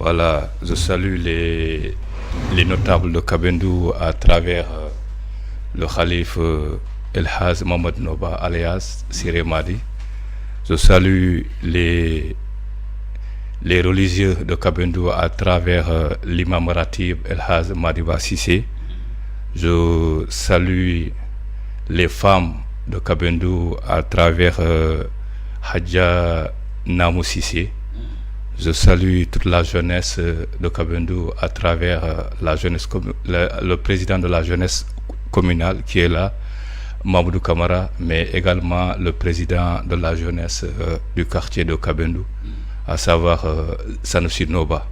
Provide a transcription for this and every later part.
Voilà, je salue les notables de Kabendou à travers le calife El Haz Mohamed Noba alias Siré Madi. Je salue les religieux de Kabendou à travers l'imam Ratib El Haz Madiba Sissé. Je salue les femmes de Kabendou à travers Hadja Namou Sissé. Je salue toute la jeunesse de Kabendou à travers la jeunesse le président de la jeunesse communale qui est là, Mamoudou Kamara, mais également le président de la jeunesse du quartier de Kabendou, à savoir Sanoussi Noba.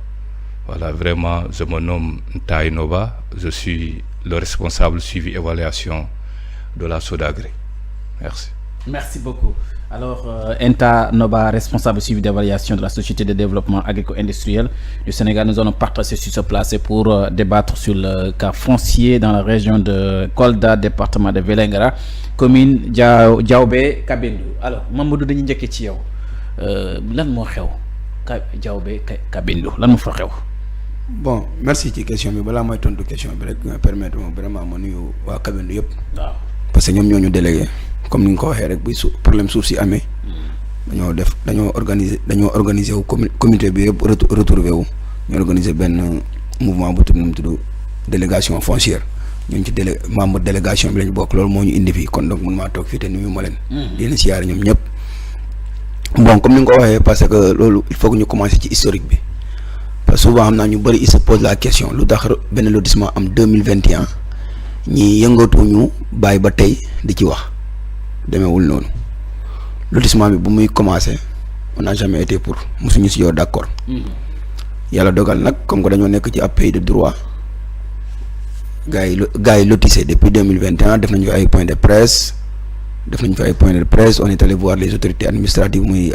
Voilà, vraiment, je me nomme Ntaï Noba, je suis le responsable suivi évaluation de la Sodagré. Merci. Merci beaucoup. Alors, Nta Noba, responsable suivi d'évaluation de la Société de développement agricole-industriel du Sénégal, nous allons partager sur ce place pour débattre sur le cas foncier dans la région de Kolda, département de Vélingara, commune Diaobé Kabendou. Alors, Mamadou dañuy njëkkee ci yow lan moo xew Diaobé Kabendou lan moo fa xew. Bon, merci ci question bi balaa may tontu question bi rek nga permettre ma vraiment ma nuyu waa Kabendou yëpp. waaw parce que ñoom ñoo ñu délégué. Comme ni nga ko waxee rek buy problème suuf si amee dañoo organiser wu comité bi yëpp retrouvé wu ñu organiser benn mouvement bu tudd délégation foncière ñun ci membre délégation bi lañu bokk loolu moo ñu indi fii kon donc mun maa toog fii te nuyu ma leen. di leen siyaare ñoom ñëpp. Bon comme ni nga ko waxee parce que loolu il faut que ñu commencer ci historique bi parce que souvent xam naa ñu bëri il se pose la question lu tax benn lotissement am 2021 ñi yëngatuñu bàyyi ba tey di ci wax. Demeewul noonu lotissement bi bu muy commencé on n'a jamais été pour mosuñu si yow d'accord. Yàlla dogal nag comme que dañoo nekk ci ab pays de droit gars yi lotissé depuis 2021 def nañu fi ay points de presse on est allé voir les autorités administratives muy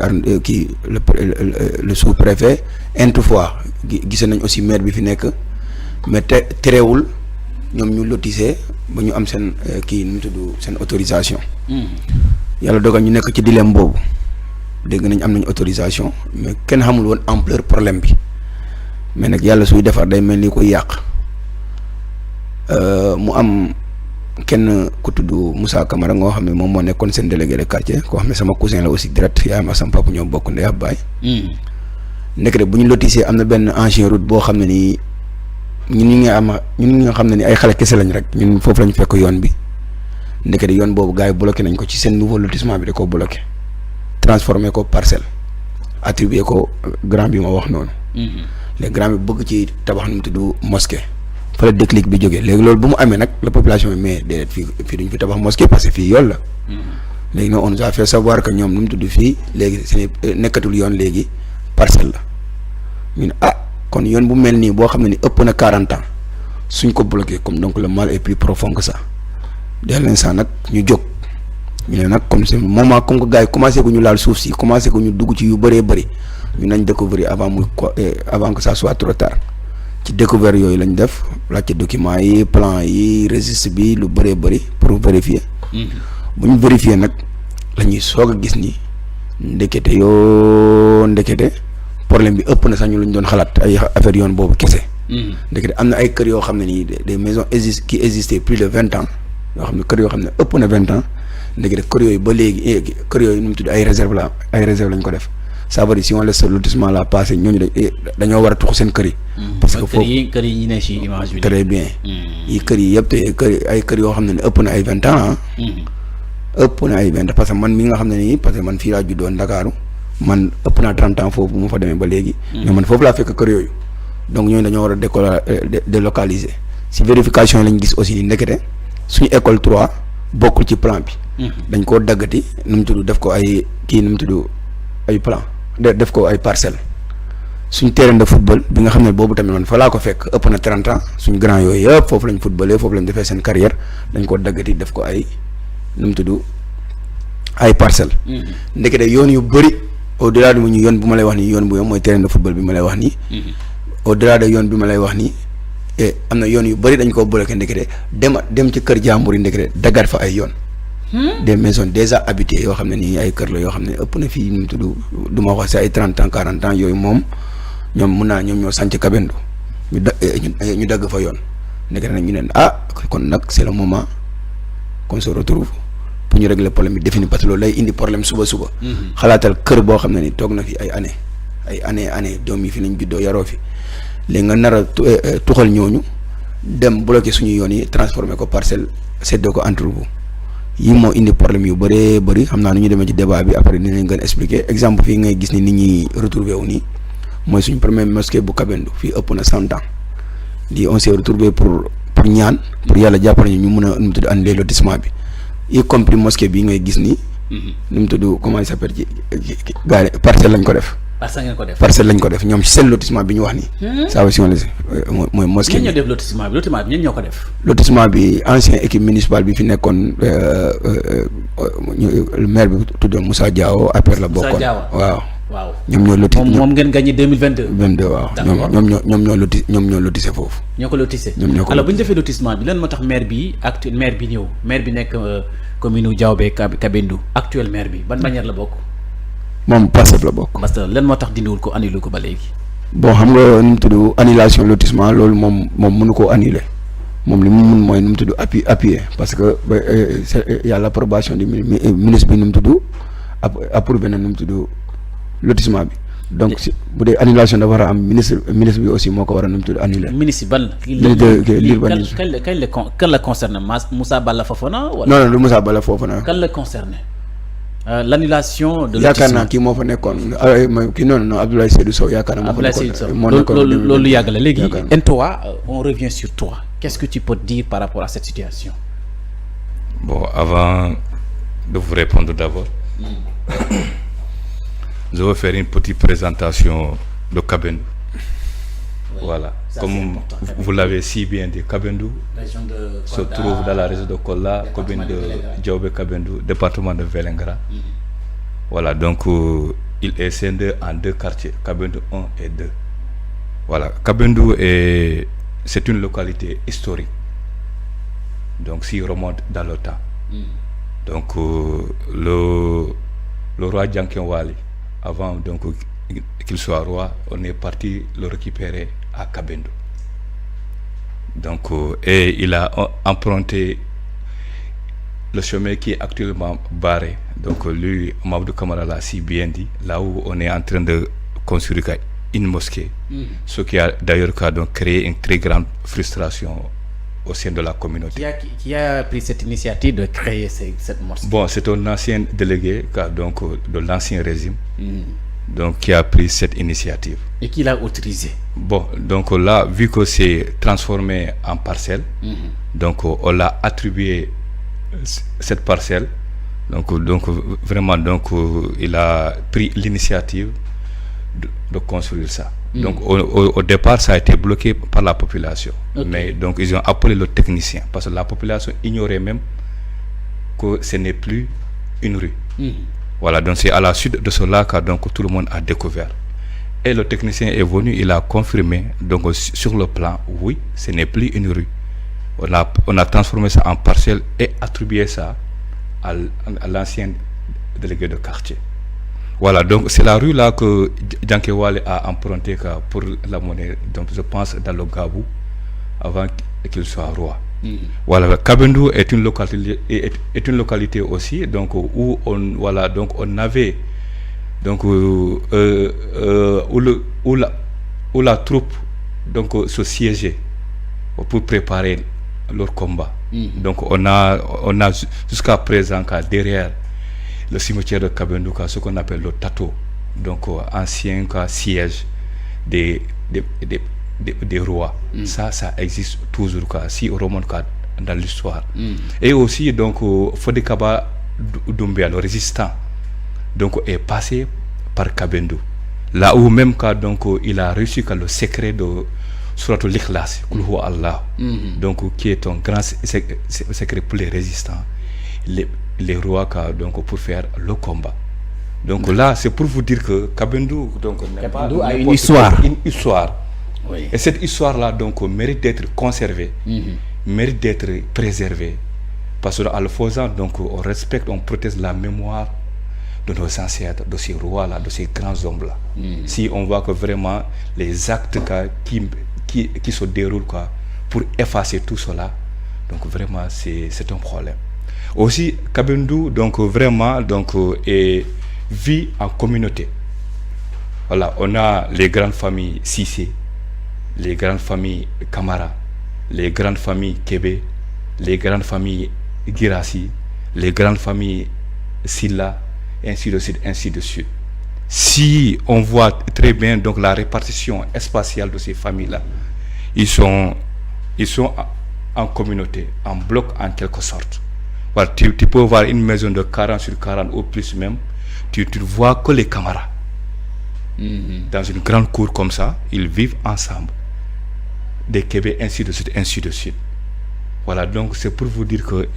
le sous-préfet une fois gise nañ aussi maire bi fi nekk mais terewul ñoom ñu lotissé ba ñu am seen nu mu tudd seen autorisation. Yàlla dogal ñu nekk ci dilemme boobu dégg nañ am nañ autorisation mais kenn xamul woon ampleur problème bi mais nag yàlla suy defar day mel ni koy yàq mu am kenn ku tudd Moussa Camara ngoo xam ne moom moo nekkoon seen délégué de quartier koo xam ne sama cousin la aussi direct yaa ma sama papa ñoo bokk ndey ak baay. nekk rek bu ñu lotissé am na benn ancien route boo xam ne nii. ñun ñi nga xam ne ni ay xale kese lañ rek ñun foofu lañ fekk yoon bi ndekete yoon boobu gars yi bloqué nañ ko ci seen nouveau lotissement bi da koo bloqué transformé ko parcelle attribué ko grand bi ma wax noonu. léegi grand bi bëgg ci tabax nu mu tudd mosquée fa la déclic bi jógee léegi loolu bu mu amee nag la population bi mais déedéet fii duñ fi tabax mosquée parce que fii yoon la. léegi nag on nous a fait savoir que ñoom nu mu tudd fii léegi seen nekkatul yoon léegi parcelle la ñun kon yoon bu mel nii boo xam ne ni ëpp na 40 ans suñ ko bloqué comme donc le mal est plus profond que ça dès l'instant nag ñu jóg ñu ne nag comme c'est moment comme que gars yi commencé ku ñu laal suuf si commencé ku ñu dugg ci yu bëree bëri ñu nañ découvrir avant que ça soit trop tard ci découvert yooyu lañ def laajte documents yi plan yi registre bi lu bëree bëri pour vérifier. bu ñu vérifier nag la ñuy soog a gis ni ndekete problème bi ëpp na sax ñu lu ñu doon xalaat ay affaire yoon boobu kese. ndekete am na ay kër yoo xam ne nii des maisons qui existaient plus de 20 ans yoo xam ne kër yoo xam ne ëpp na 20 ans ndekete kër yooyu ba léegi kër yooyu nu mu tudd ay réserve lañ ko def ça veut dire si on laisse ce lotissement là passé ñooñu dañoo war a tuxu seen kër yi. parce que foofu kër yi ñu ne ci image bi. très bien. yi kër yi yëpp te ay kër yoo xam ne ëpp na ay 20 ans ëpp na ay 20 parce que man mi nga xam ne nii parce que man fii laa juddoo Ndakaaru man ëpp naa 30 ans foofu bu ma fa demee ba léegi. mais man foofu laa fekk kër yooyu. donc ñooñu dañoo war a délocaliser si vérification lañ gis aussi ndekete suñu école 3 bokkul ci plan bi. dañ koo daggati nu mu tudd def ko ay nu mu tudd ay plan def ko ay parcelles suñ terrain de football bi nga xam ne boobu tamit man fa laa ko fekk ëpp na 30 ans suñ grand yooyu yëpp foofu lañ footballé foofu lañ defee seen carrière dañ koo daggati def ko ay nu mu tudd ay parcelles. ndekete yoon yu bëri. au delà de ñu yoon bu ma lay wax nii yoon bu mooy terrain de football bi ma lay wax nii. au delà de yoon bi ma lay wax nii am na yoon yu bëri dañ koo bloqué ndekete dem ci kër jàmbur yi ndekete daggaat fa ay yoon. des maisons déjà habitées yoo xam ne nii ay kër la yoo xam ne ëpp na fii nu mu tudd du ma wax si ay 30 ans 40 ans yooyu moom ñoom mun naa ñoom ñoo sànc Kabendo ñu dagg fa yoon nekk nañ ñu ne kon nag c'est le moment qu'on se retrouve pour ñu régler problème bi défini parce que loolu lay indi problème suba. xalaatal kër boo xam ne ni toog na fi ay année doom yi fi nañ juddoo yaroo fi léegi nga nar a tuxal ñooñu dem bloqué suñu yoon yi transformé ko parcelle séddoo ko entre vous yi moo indi problème yu bëree bëri xam naa nu ñu demee ci débat bi après dinañ gën expliquer exemple fii ngay gis ni nit ñi retrouvé wu nii mooy suñu première mosquée bu Kabendo fii ëpp na 100 ans di on s'est retrouvé pour ñaan pour yàlla jàppale ñu mën a nu mu tudd annuler lotissement bi y compris mosquée bi ngay gis nii. nu mu tudd comment il s'appelle ci gaare parcelle lañ ko def. parcelle lañ ko def ñoom ci seen lotissement bi ñu wax nii. ça va si mooy mosquée bi. ñoo def lotissement bi ñun ñoo ko def. lotissement bi ancien équipe municipale bi fi nekkoon maire bi tuddoon Moussa Diawo après la bokkoon. waaw ñoom ñoo loti moom ngeen gagné 2022. 22 waaw ñoom ñoo lotissé foofu. ñoo ko lotissé alors bu ñu defee lotissement bi lan moo tax maire bi ñëw maire bi nekk commune Diaobé Kabendo actuel maire bi ban manière la bokk. moom Pastef la bokk. parce que lan moo tax dindiwul ko annulé ko ba léegi. bon xam nga nu mu tudd annulation lotissement loolu moom mënu koo annulé moom li mu mun mooy nu mu tudd appuyer parce que y a l'approbation du ministre bi nu mu tudd approuvé na nu mu tudd lotissement bi donc si bu dee annulation dafa war a am ministre bi aussi moo ko war a nu mu tudd annulé. ministre ban. l'urbanisme kan la concerné Moussa Balla Fofana wala. non du Moussa Balla Fofana. kan la concerné l'annulation de. yaakaar naa kii moo fa nekkoon kii non Abdoulaye Seydou Sow yaakaar naa moo fa nekkoon. moo nekkoon loolu yàgg la léegi. Ntoa on revient sur toi qu'est-ce que tu peux dire par rapport à cette situation. Bon, avant de vous répondre d'abord. Je vais faire une petite présentation de Kabendo. Oui, voilà. Comme vous l'avez si bien dit, Kabendo se trouve dans la région de Kola, commune de Diaobé Kabendo, département de Vélingara. Voilà, donc il est scindé en deux quartiers, Kabendo 1 et 2. Voilà, Kabendo c'est une localité historique. Donc s'il remonte dans le temps. Donc le roi Djankenwali, avant donc qu'il soit roi, on est parti le récupérer à Kabendo. Donc et il a emprunté le chemin qui est actuellement barré. Donc lui, Mamadou Kamara l'a si bien dit, là où on est en train de construire une mosquée, ce qui a d'ailleurs donc créé une très grande frustration au sein de la communauté. Qui a pris cette initiative de créer cette mosquée? Bon, c'est un ancien délégué donc, de l'ancien régime donc, qui a pris cette initiative. Et qui l'a autorisé? Bon, donc là, vu que c'est transformé en parcelle, donc on l'a attribué cette parcelle. Donc vraiment, donc, il a pris l'initiative de construire ça. Donc au départ, ça a été bloqué par la population. Okay. Mais donc ils ont appelé le technicien parce que la population ignorait même que ce n'est plus une rue. Voilà, donc c'est à la suite de cela que donc tout le monde a découvert. Et le technicien est venu, il a confirmé donc sur le plan, oui, ce n'est plus une rue. On a transformé ça en parcelle et attribué ça à l'ancien délégué de quartier. Voilà, donc c'est la rue là que Djankenwali a emprunté pour la monnaie, donc je pense dans le Gabou, avant qu'il soit roi. Voilà, Kabendo est une localité aussi, donc où on avait donc où la troupe donc se siégeait pour préparer leur combat. Donc on a jusqu'à présent derrière le cimetière de Kabendo, ce qu'on appelle le Tato, donc ancien siège des rois. Ça existe toujours si on remonte dans l'histoire. Et aussi donc Fodé Kaba Doumbia, le résistant, donc est passé par Kabendo. Là où même donc il a reçu le secret de Suratul Ikhlas, Kulhu Allah, donc qui est un grand secret pour les résistants. Les rois donc pour faire le combat. Donc là, c'est pour vous dire que Kabendo donc a une histoire. Oui. Et cette histoire-là donc mérite d'être conservée, mérite d'être préservée, parce qu'en le faisant donc on respecte, on protège la mémoire de nos ancêtres, de ces rois-là, de ces grands hommes-là. Si on voit que vraiment les actes qui se déroulent pour effacer tout cela, donc vraiment c'est un problème. Aussi, Kabindu donc vraiment vit en communauté. Voilà, on a les grandes familles Cissé, les grandes familles Camara, les grandes familles Kébé, les grandes familles Girassi, les grandes familles Silla, ainsi de suite, ainsi de suite. Si on voit très bien donc la répartition spatiale de ces familles-là, ils sont en communauté, en bloc en quelque sorte. Voilà, tu peux voir une maison de 40 sur 40 ou plus même, tu ne vois que les camarades. Dans une grande cour comme ça, ils vivent ensemble. Des Québec, ainsi de suite, ainsi de suite. Voilà, donc c'est pour vous dire que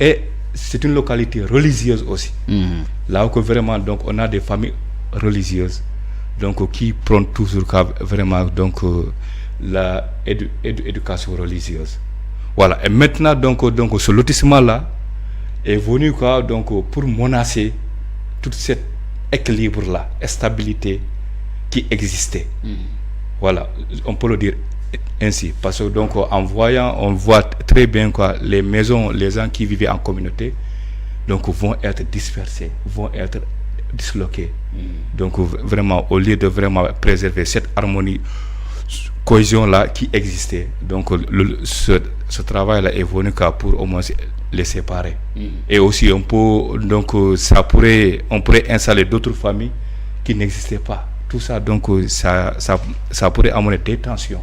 c'est une localité religieuse aussi. Là où vraiment donc on a des familles religieuses donc qui prennent toujours vraiment donc la éducation religieuse. Voilà, et maintenant donc ce lotissement là est venu donc pour menacer tout cet équilibre là, stabilité qui existait. Voilà, on peut le dire ainsi, parce que donc en voyant, on voit très bien les maisons, les gens qui vivaient en communauté donc vont être dispersés, vont être disloqués. Donc vraiment, au lieu de vraiment préserver cette harmonie, cohésion là qui existait, donc ce travail là est venu pour au moins les séparer. Et aussi on pourrait installer d'autres familles qui n'existaient pas. Tout ça donc ça pourrait amener des tensions.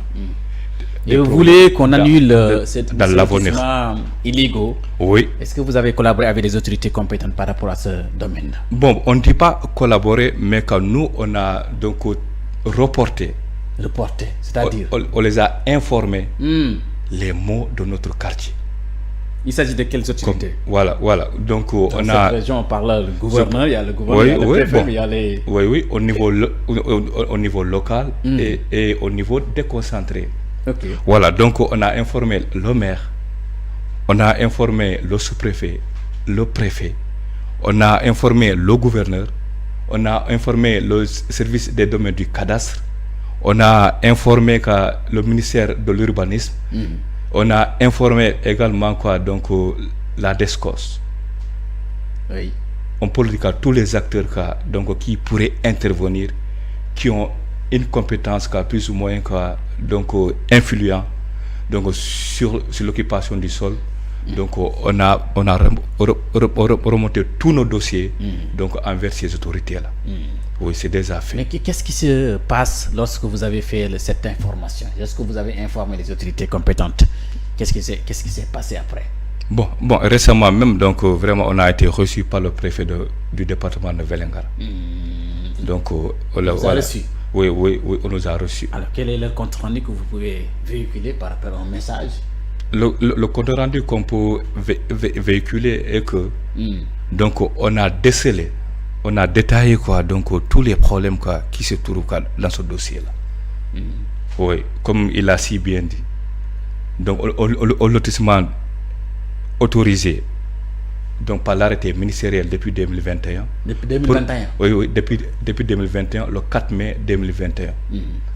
Et vous voulez qu'on annule ces lotissements illégaux? Oui. Est-ce que vous avez collaboré avec les autorités compétentes par rapport à ce domaine? Bon, on ne dit pas collaborer, mais quand nous on a donc reporté, c'est-à-dire on les a informés les mots de notre quartier. Il s'agit de quelles autorités? Voilà. Donc dans on cette a région, on parle du gouverneur, il y a le gouverneur, il y a le préfet, il y a les... Oui, au niveau local et au niveau déconcentré. Okay. Voilà, donc on a informé le maire, on a informé le sous-préfet, le préfet, on a informé le gouverneur, on a informé le service des domaines du cadastre, on a informé le ministère de l'urbanisme, on a informé également la DESCOS. Oui. On peut dire tous les acteurs qui pourraient intervenir, qui ont une compétence plus ou moins influent sur l'occupation du sol. Donc on a remonté tous nos dossiers envers ces autorités là. Oui, c'est déjà fait. Mais qu'est-ce qui se passe lorsque vous avez fait cette information, lorsque vous avez informé les autorités compétentes? Qu'est-ce qui s'est passé après? Bon, récemment même vraiment on a été reçu par le préfet du département de Vélingara. Donc on nous a reçu. Oui, on nous a reçus. Alors, quel est le compte rendu que vous pouvez véhiculer par rapport à un message? Le compte rendu qu'on peut véhiculer est que donc on a décelé, on a détaillé tous les problèmes qui se trouvent dans ce dossier-là. Oui, comme il a si bien dit. Donc au lotissement autorisé donc par l'arrêté ministériel depuis 2021. Depuis 2021? Oui, depuis 2021, le 4 mai 2021.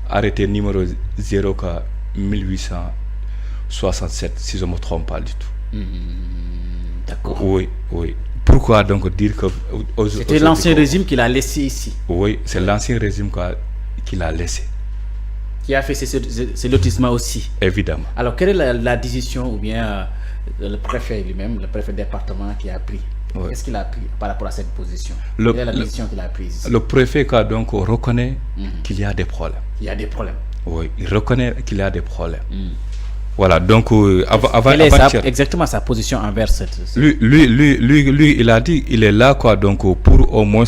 Arrêté numéro 0K1867, si je ne me trompe pas du tout. D'accord. Oui. Pourquoi donc dire que... C'était l'ancien régime qui l'a laissé ici? Oui, c'est l'ancien régime qui l'a laissé. Qui a fait ces lotissements aussi? Évidemment. Alors, quelle est la décision ou bien... le préfet lui-même, le préfet département qui a pris, qu'est-ce qu'il a pris par rapport à cette position? Quelle est la décision qu'il a prise? Le préfet reconnaît qu'il y a des problèmes. Il y a des problèmes. Oui, il reconnaît qu'il y a des problèmes. Voilà, donc quelle est exactement sa position envers cette... Lui, il a dit il est là pour au moins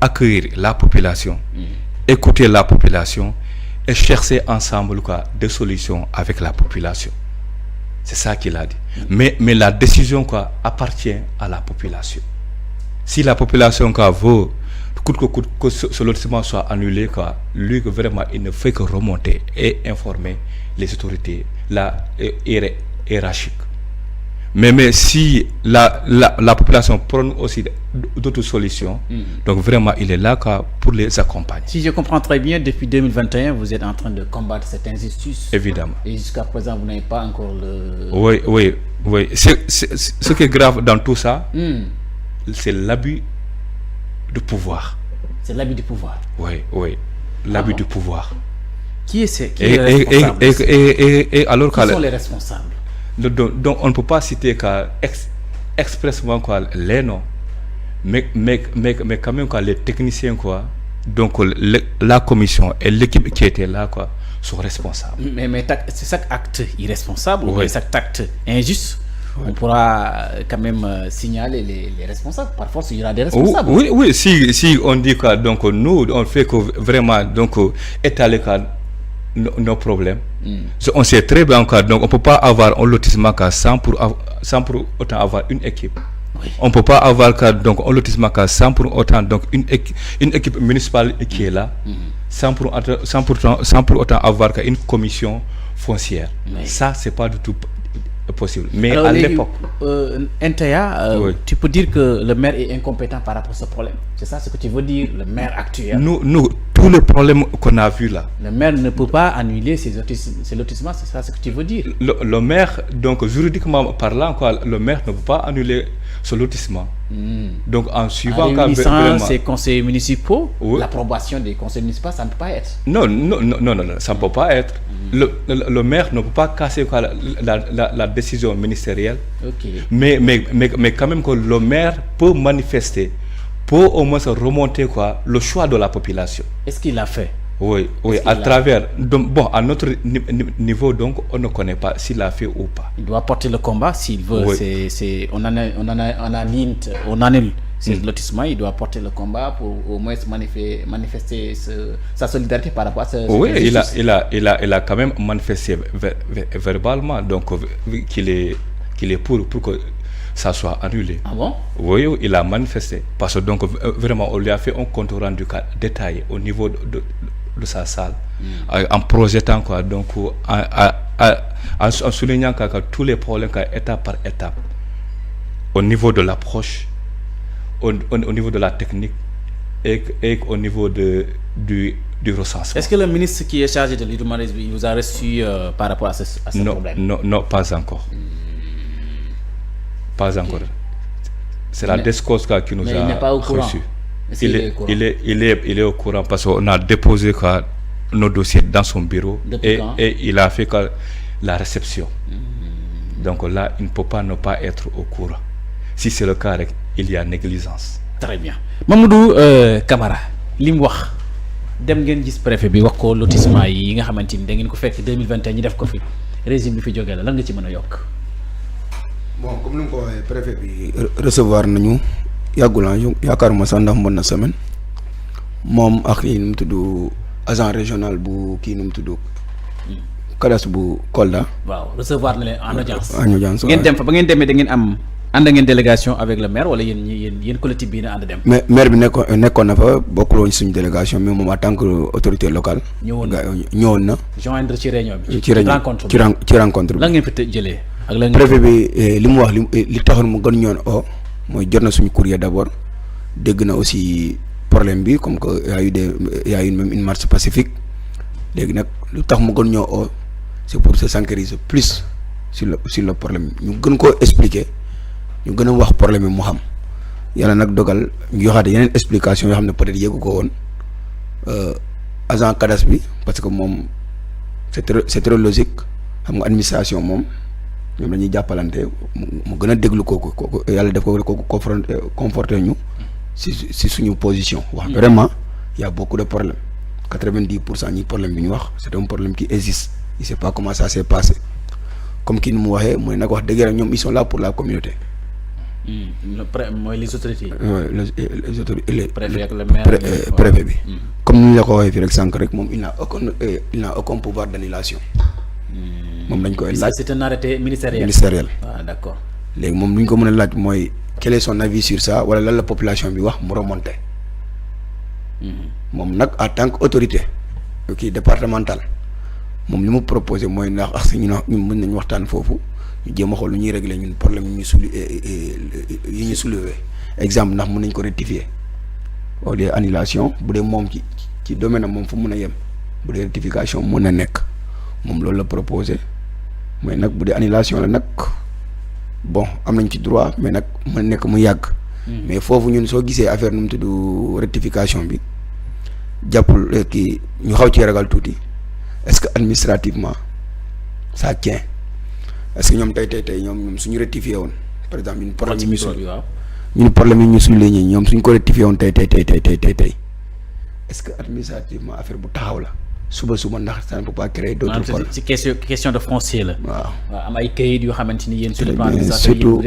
accueillir la population, écouter la population et chercher ensemble des solutions avec la population. C'est ça qu'il a dit. Mais la décision appartient à la population. Si la population veut que ce lotissement soit annulé, lui vraiment il ne fait que remonter et informer les autorités hiérarchiques. mais si la population prend aussi d'autres solutions, donc vraiment il est là pour les accompagner. Si je comprends très bien, depuis 2021 vous êtes en train de combattre cette injustice. Évidemment. Et jusqu'à présent vous n'avez pas encore le... Oui. Ce qui est grave dans tout ça, c'est l'abus de pouvoir. C'est l'abus du pouvoir. Oui. L'abus du pouvoir. Qui est le responsable? Et alors qui sont les responsables? Donc on ne peut pas citer expressement les noms, mais quand même les techniciens donc la commission et l'équipe qui était là sont responsables. Mais c'est chaque acte irresponsable ou chaque acte injuste. On pourra quand même signaler les responsables. Parfois, il y aura des responsables. Oui. Si on dit donc nous on fait que vraiment donc étaler nos problèmes. On sait très bien donc on peut pas avoir un lotissement sans pour autant avoir une équipe. On peut pas avoir donc un lotissement sans pour autant donc une équipe municipale qui est là, sans pour autant avoir une commission foncière. Ça c'est pas du tout possible. Mais alors, à l'époque, NTA, tu peux dire que le maire est incompétent par rapport à ce problème. C'est ça ce que tu veux dire, le maire actuel? Nous tous les problèmes qu'on a vus là. Le maire ne peut pas annuler ces lotissements, c'est ça ce que tu veux dire? Le maire, donc juridiquement parlant, le maire ne peut pas annuler ce lotissement. Donc en suivant vraiment ces conseils municipaux, l'approbation des conseils municipaux, ça ne peut pas être. Non, ça ne peut pas être. Le maire ne peut pas casser la décision ministérielle. Mais quand même que le maire peut manifester, peut au moins remonter le choix de la population. Est-ce qu'il l'a fait? Oui, à travers. Donc, bon, à notre niveau, donc, on ne connaît pas s'il l'a fait ou pas. Il doit porter le combat s'il veut. On annule ces lotissements. Il doit porter le combat pour au moins manifester sa solidarité par rapport à ce. Oui, il a quand même manifesté verbalement, donc qu'il est pour que ça soit annulé. Ah bon? Oui, il a manifesté. Parce que donc vraiment on lui a fait un compte rendu détaillé au niveau de sa salle, en projetant donc en soulignant tous les problèmes étape par étape, au niveau de l'approche, au niveau de la technique et au niveau du recensement. Est-ce que le ministre qui est chargé de l'urbanisme vous a reçu par rapport à ce problème? Non, pas encore. Pas encore. C'est la DESCOS qui nous a reçu. Il est au courant parce qu'on a déposé nos dossiers dans son bureau et il a fait la réception. Donc là, il ne peut pas ne pas être au courant. Si c'est le cas, il y a négligence. Très bien. Mamadou Camara, lim wax dem ngeen gis préfet bi wax ko lotissement yi nga xamanteni da ngeen ko fekk 2021 ñi def ko fi régime bi fi jógee la lan nga ci mën a yokk? Bon, comme nous le préfet bi recevoir nañu yagul yaakaaruma sax ndax mën na semaine moom ak yi nu tudd agent régional bu kii nu tudd cadastre bu Kolda. waaw recevoir na leen en audience. en audience ngeen dem fa ba ngeen demee da ngeen am ànd ngeen délégation avec le maire wala yéen collectif bii na ànd dem. mais maire bi nekkoon na fa bokkul woon suñu délégation mais moom en tant que autorité locale. ñëwoon na. joindre ci réunion bi. ci rencontre bi. lan ngeen fi jëlee. ak lan préfet bi li mu wax li taxoon mu gën ñoon mooy jot na suñu courrier d'abord dégg na aussi problème bi comme que y a eu même une marche pacifique léegi nag lu tax mu gën ñoo c'est pour se s'enquérir plus sur le problème ñu gën koo expliquer ñu gën a wax problème bi mu xam yàlla nag dogal ñu joxaate yeneen explication yoo xam ne peut-être yëgu ko woon agent cadastre bi parce que moom c'est très logique xam nga administration moom ñoom dañuy jàppalante mu gën a déglu kooku yàlla def ko conforté ñu si suñu position wax vraiment y a beaucoup de problèmes 90% ñi problème bi ñu wax c'est un problème qui existe il sait pas comment ça s'est passé comme kii ni mu waxee mooy nag wax dëgg yàlla ñoom ils sont là pour la communauté. mooy les autorités. les autorités préfet ak le maire préfet bi. comme ni ñu la ko waxee fii rek sànq rek moom il n'a aucun pouvoir d'annulation. moom dañ koy laaj c'est un arrêté ministériel. Ah d'accord. léegi moom lu ñu ko mën a laaj mooy quel est son avis sur ça wala lan la population bi wax mu remonté. moom nag en tant que autorité kii départementale moom li mu proposé mooy ndax ak ñu mën nañ waxtaan foofu ñu jéem a xool lu ñuy régler ñun problème yi ñu soulever exemple ndax mën nañ ko rectifier au lieu annulation bu dee moom ci domaine am moom fu mun a yem bu dee rectification mën na nekk moom loolu la proposé mais nag bu dee annulation la nag bon am nañ ci droit mais nag mën nekk mu yàgg. mais foofu ñun soo gisee affaire nu mu tudd rectification bi jàppul kii ñu xaw ci ragal tuuti est-ce que administrativement ça tient est-ce que ñoom tey ñoom suñu rectifié woon par exemple ñun problème yi ñu souligné ñoom suñ ko rectifié woon tey est-ce que administrativement affaire bu taxaw la suba ndax ça ne peut pas créer d'autres problèmes. ci question de foncier la. waaw am ay kayit yoo xamante ni yéen sur le plan surtout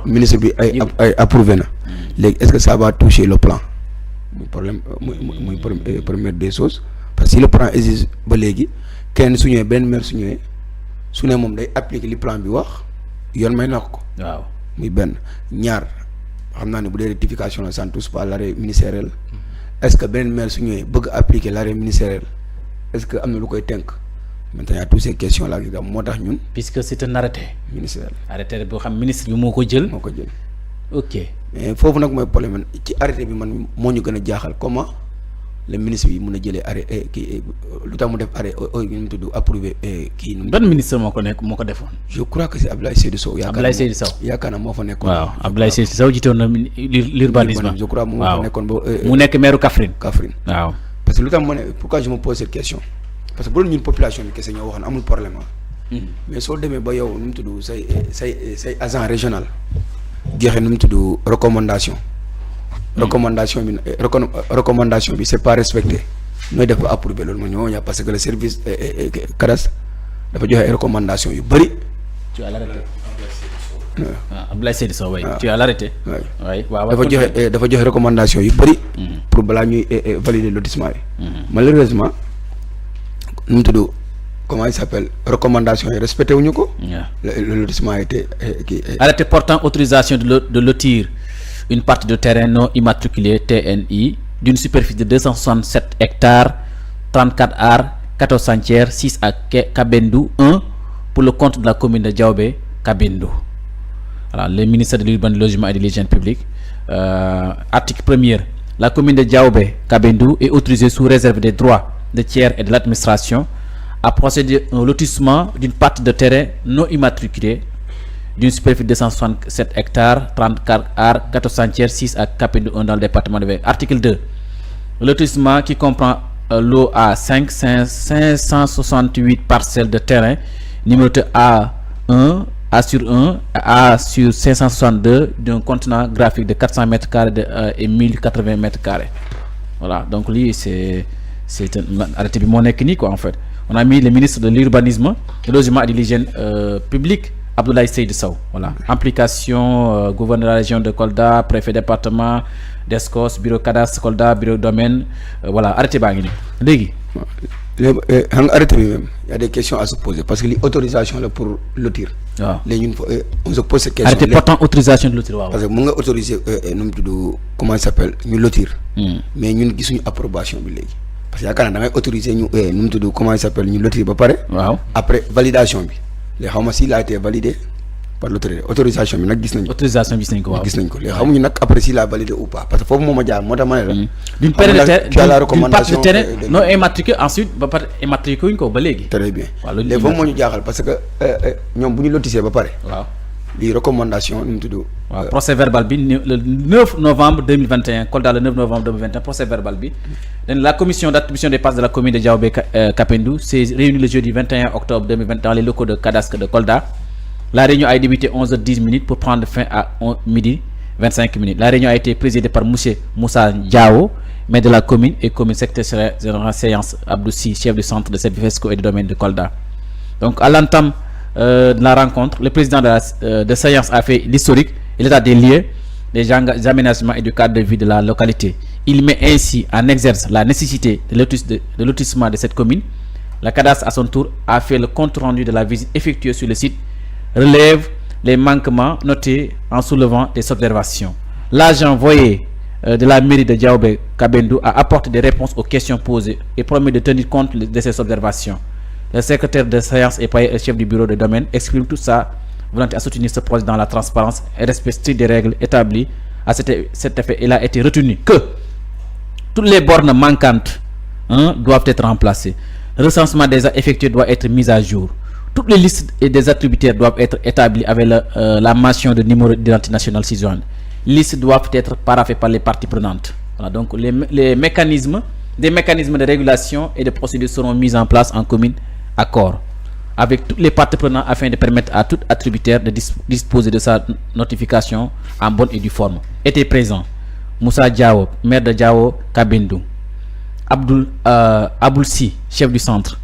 ministre bi ay approuvé na. léegi est-ce que ça va toucher le plan muy problème muy première des choses parce que si le plan existe ba léegi kenn su ñëwee benn maire su ñëwee su ne moom day appliquer li plan bi wax yoon may na ko. waaw muy benn ñaar xam naa ne bu dee rectification la ça ne touche pas l'arrêt ministériel est-ce que benn maire su ñëwee bëgg appliquer l'arrêt ministériel est-ce que am na lu koy tënk maintenant toutes ces questions là gi moo tax ñun. puisque c'est un arrêté. ministériel arrêté boo xam ministre bi moo ko jël. ok mais foofu nag mooy problème ci arrêté bi man moo ñu gën a jaaxal comment le ministre bi mun a jëlee arrêté kii lu tax mu def arrêté nu mu tudd approuvé kii. ban ministre moo ko defoon. je crois que c'est Abdoulaye Seydou Sow. yaakaar naa moo fa nekkoon. waaw Abdoulaye Seydou Sow jiitoon na l'urbanisme. je crois moo fa nekkoon ba. mu nekk maire Kaffrine. waaw parce que lu tax ma ne pourquoi je me pose cette question parce que bu doon ñun population bi kese ñoo waxoon amul problème mais soo demee ba yow nu mu tudd say agent régional joxe nu mu tudd recommandation bi c'est pas respecté nooy def ba approuvé loolu ma ñoo ñaa parce que le service cadastre dafa joxe ay recommandation yu bëri. tu as l'arrêté. waaw Abdoulaye Seydou Sow waay tu as l'arrêté. waaw dafa joxe recommandation yu bëri. pour balaa ñuy valider lotissement yi. malheureusement nu mu tudd comment il s'appelle recommandation yi respecté wuñu ko. le lotissement a été kii. arrêté portant autorisation de lotir une partie de terrain non immatriculé TNI d'une superficie de 267 hectares 34 ar 14 centières 6 à Kabendou 1 pour le compte de la commune de Diaobé Kabendou. Voilà, le ministère de l'Urbanisme, Logement et de l'Hygiène publique. Article 1er. La commune de Diaobé Kabendou est autorisée sous réserve des droits de tiers et de l'administration à procéder au lotissement d'une partie de terrain non immatriculée d'une superficie de 267 hectares 34 ar 14 centières 6 à Kabendou 1 dans le département de Diaobé. Article 2. Le lotissement qui comprend lot à 568 parcelles de terrain numéroté A1 A sur 1 A sur 562 d'un contenant graphique de 400 mètres carrés et 1080 mètres carrés. Voilà, donc lui c'est un arrêté bi moo nekk nii quoi en fait. On a mis le ministre de l'Urbanisme, du Logement et de l'Hygiène publique, Abdoulaye Seydou Sow. Voilà, implication gouverneur de la région de Kolda, préfet département d'Escos, bureau cadastre Kolda, bureau domaine, voilà, arrêté baa ngi nii léegi. xam nga arrêté bi même y a des questions à se poser parce que li autorisation la pour lotir. waaw léegi ñun on se pose cette question. arrêté portant autorisation de lotir waaw. parce que mun nga autoriser nu mu tudd comment il s'appelle ñu lotir. mais ñun gisuñu approbation bi léegi. parce que yaakaar naa da ngay autoriser ñu nu mu tudd comment il s'appelle ñu lotir ba pare. waaw après validation bi léegi xaw ma s'il a été validé par l'autorité autorisation bi nag gis nañ ko. autorisation gis nañ ko waaw gis nañ ko léegi xamuñu nag après s'il a validé ou pas parce que foofu moo ma jaar moo tax ma ne la. d'une partie de terrain non immatriculé ensuite ba pare immatriculé wuñ ko ba léegi. très bien waaw léegi foofu moo ñu jaaxal parce que ñoom bu ñu lotissé ba pare. waaw lii recommandation nu mu tudd. waaw procès verbal bi le 9 novembre 2021 Kolda le 9 novembre 2021 procès verbal bi la commission d'attribution des parts de la commune de Diaobé Kabendou s'est réunie le jeudi 21 octobre 2020 dans les locaux de cadastre de Kolda. La réunion a débuté 11h10 pour prendre fin à midi 25 minutes. La réunion a été présidée par monsieur Moussa Diao, maire de la commune et commune secrétaire général séance Abdoussi, chef du centre de services fiscaux et de domaine de Kolda. Donc à l'entame de la rencontre, le président de séance a fait l'historique et l'état des lieux, des aménagements et du cadre de vie de la localité. Il met ainsi en exerce la nécessité de lotissement de cette commune. La cadastre à son tour a fait le compte rendu de la visite effectuée sur le site, relève les manquements notés en soulevant des observations. L'agent envoyé de la mairie de Diaobé Kabendou a apporté des réponses aux questions posées et promet de tenir compte de ces observations. Le secrétaire de séance et paye chef du bureau de domaine exprime toute sa volonté à soutenir ce projet dans la transparence et respect strict des règles établies. À cet effet, il a été retenu que toutes les bornes manquantes doivent être remplacées. Le recensement des effectués doit être mis à jour. Toutes les listes et des attributaires doivent être établies avec la mention de numéro d'identité nationale ci-joint. Les listes doivent être paraphées par les parties prenantes. Voilà, donc des mécanismes de régulation et de procédures seront mis en place en commun accord avec toutes les parties prenantes afin de permettre à tout attributaire de disposer de sa notification en bonne et due forme. Étaient présents Moussa Diao, maire de Diao Kabendou, Aboulsi, chef du centre,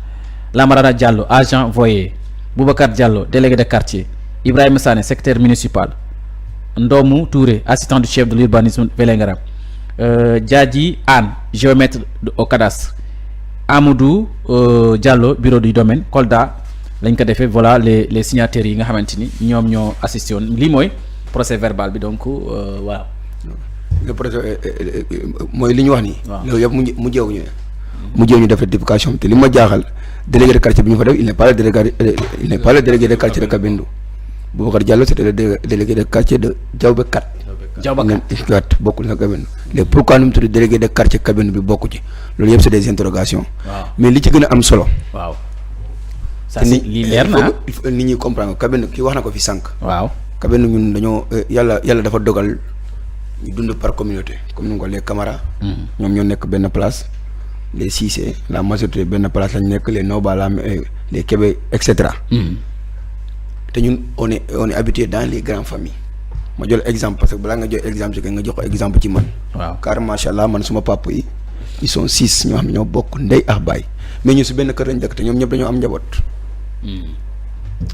Lamarana Diallo, agent voyer, Boubacar Diallo, délégué de quartier, Ibrahim Sane, secrétaire municipal, Ndomou Touré, assistant du chef de l'urbanisme Vélingara, Djadji Anne, géomètre au cadastre, Amadou Diallo, bureau du domaine, Kolda, lañ ko defee voilà les signataires yi nga xamante ni ñoom ñoo assisté woon lii mooy procès verbal bi donc waaw. le procès mooy li ñu wax nii. waaw loolu yëpp mu jéew ñu def rectification te li ma jaaxal délégué de quartier bi ñu fa def il n'est pas le délégué de quartier de Kabendou. Boubacar Diallo c'était le délégué de quartier de Diaobé 4. Diaobé 4 bokkul na Kabendou. léegi pourquoi nu mu tudd délégué de quartier Kabendou bi bokku ci loolu yëpp c'est des interrogations. waaw mais li ci gën a am solo. waaw. ça c'est lii leer na nit ñi comprendre Kabendou kii wax na ko fi sànq. waaw Kabendou ñun dañoo yàlla dafa dogal ñu dund par communauté comme ni nga ko les Camara. ñoom ñoo nekk benn place. les Cissé la majorité benn place lañ nekk les Noba les Kébé et cetera. te ñun on est habitué dans les grandes familles. ma jël exemple parce que balaa nga jox exemple ci nga jox ko exemple ci man. waaw car macha allah man suma papa yi ils sont 6 ñoo xam ne ñoo bokk ndey ak baay mais ñu si benn kër lañ dëkk te ñoom ñëpp dañoo am njaboot.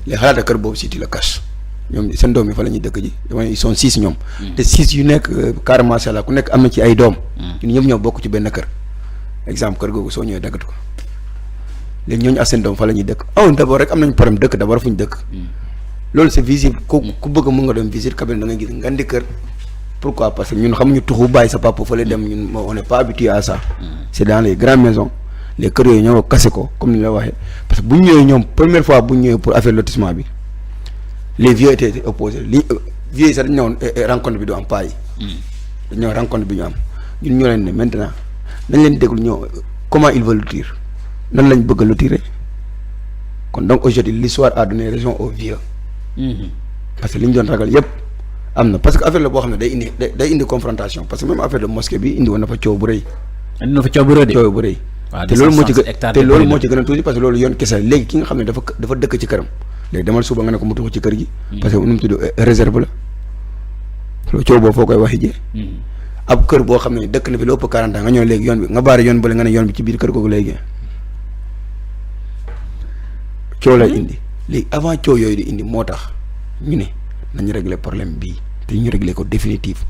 les xalaata kër boobu si ti la cache ñoom seen doom yi fa la ñuy dëkk ji ils sont 6 ñoom. te 6 yu nekk car macha allah ku nekk am na ci ay doom. ñun ñëpp ñoo bokk ci benn kër. exemple kër googu soo ñëwee daggatu ko léegi ñooñu ak seen doom fa la ñuy dëkk d'abord rek am nañu problème dëkk d'abord fu ñu dëkk. loolu c'est visible ku bëgg mën nga dem visite Kabendou da ngay gis nga di kër. pourquoi parce que ñun xamuñu tuxu bàyyi sa papa fële dem ñun on n'est pas habitué à ça. c'est dans les grandes maisons les kër yooyu ñoo kase ko comme ni la waxee parce que bu ñu ñëwee ñoom première fois bu ñu ñëwee pour affaire lotissement bi les vieux étaient opposés vieux yi sax dañu ñëwoon rencontre bi du am pas yi. dañu ñëw rencontre bi ñu am ñun ñoo leen ne maintenant nañ leen déglu ñoo comment ils veulent lotir nan lañ bëgg a lotirer kon donc aujourd'hui l'histoire a donné raison aux vieux. parce que li ñu doon ragal yëpp am na parce que affaire la boo xam ne day indi confrontation parce que même affaire de mosquée bi indi woon na fa coow bu rëy. indi na fa coow bu rëy de. coow bu rëy. te loolu moo ci gën a tuuti parce que loolu yoon kese léegi ki nga xam ne dafa dëkk ci këram léegi demal suba nga ne ko mu tuxu ci kër gi. parce que nu mu tudd réserve la loolu coow boobu foo koy waxi jee. ab kër boo xam ne dëkk na fi lu ëpp 40 ans nga ñëw léegi yoon bi nga baare yoon bële nga ne yoon bi ci biir kër googu léegi coow lay indi léegi avant coow yooyu di indi moo tax ñu ne nañu régler problème bii te ñu régler ko définitive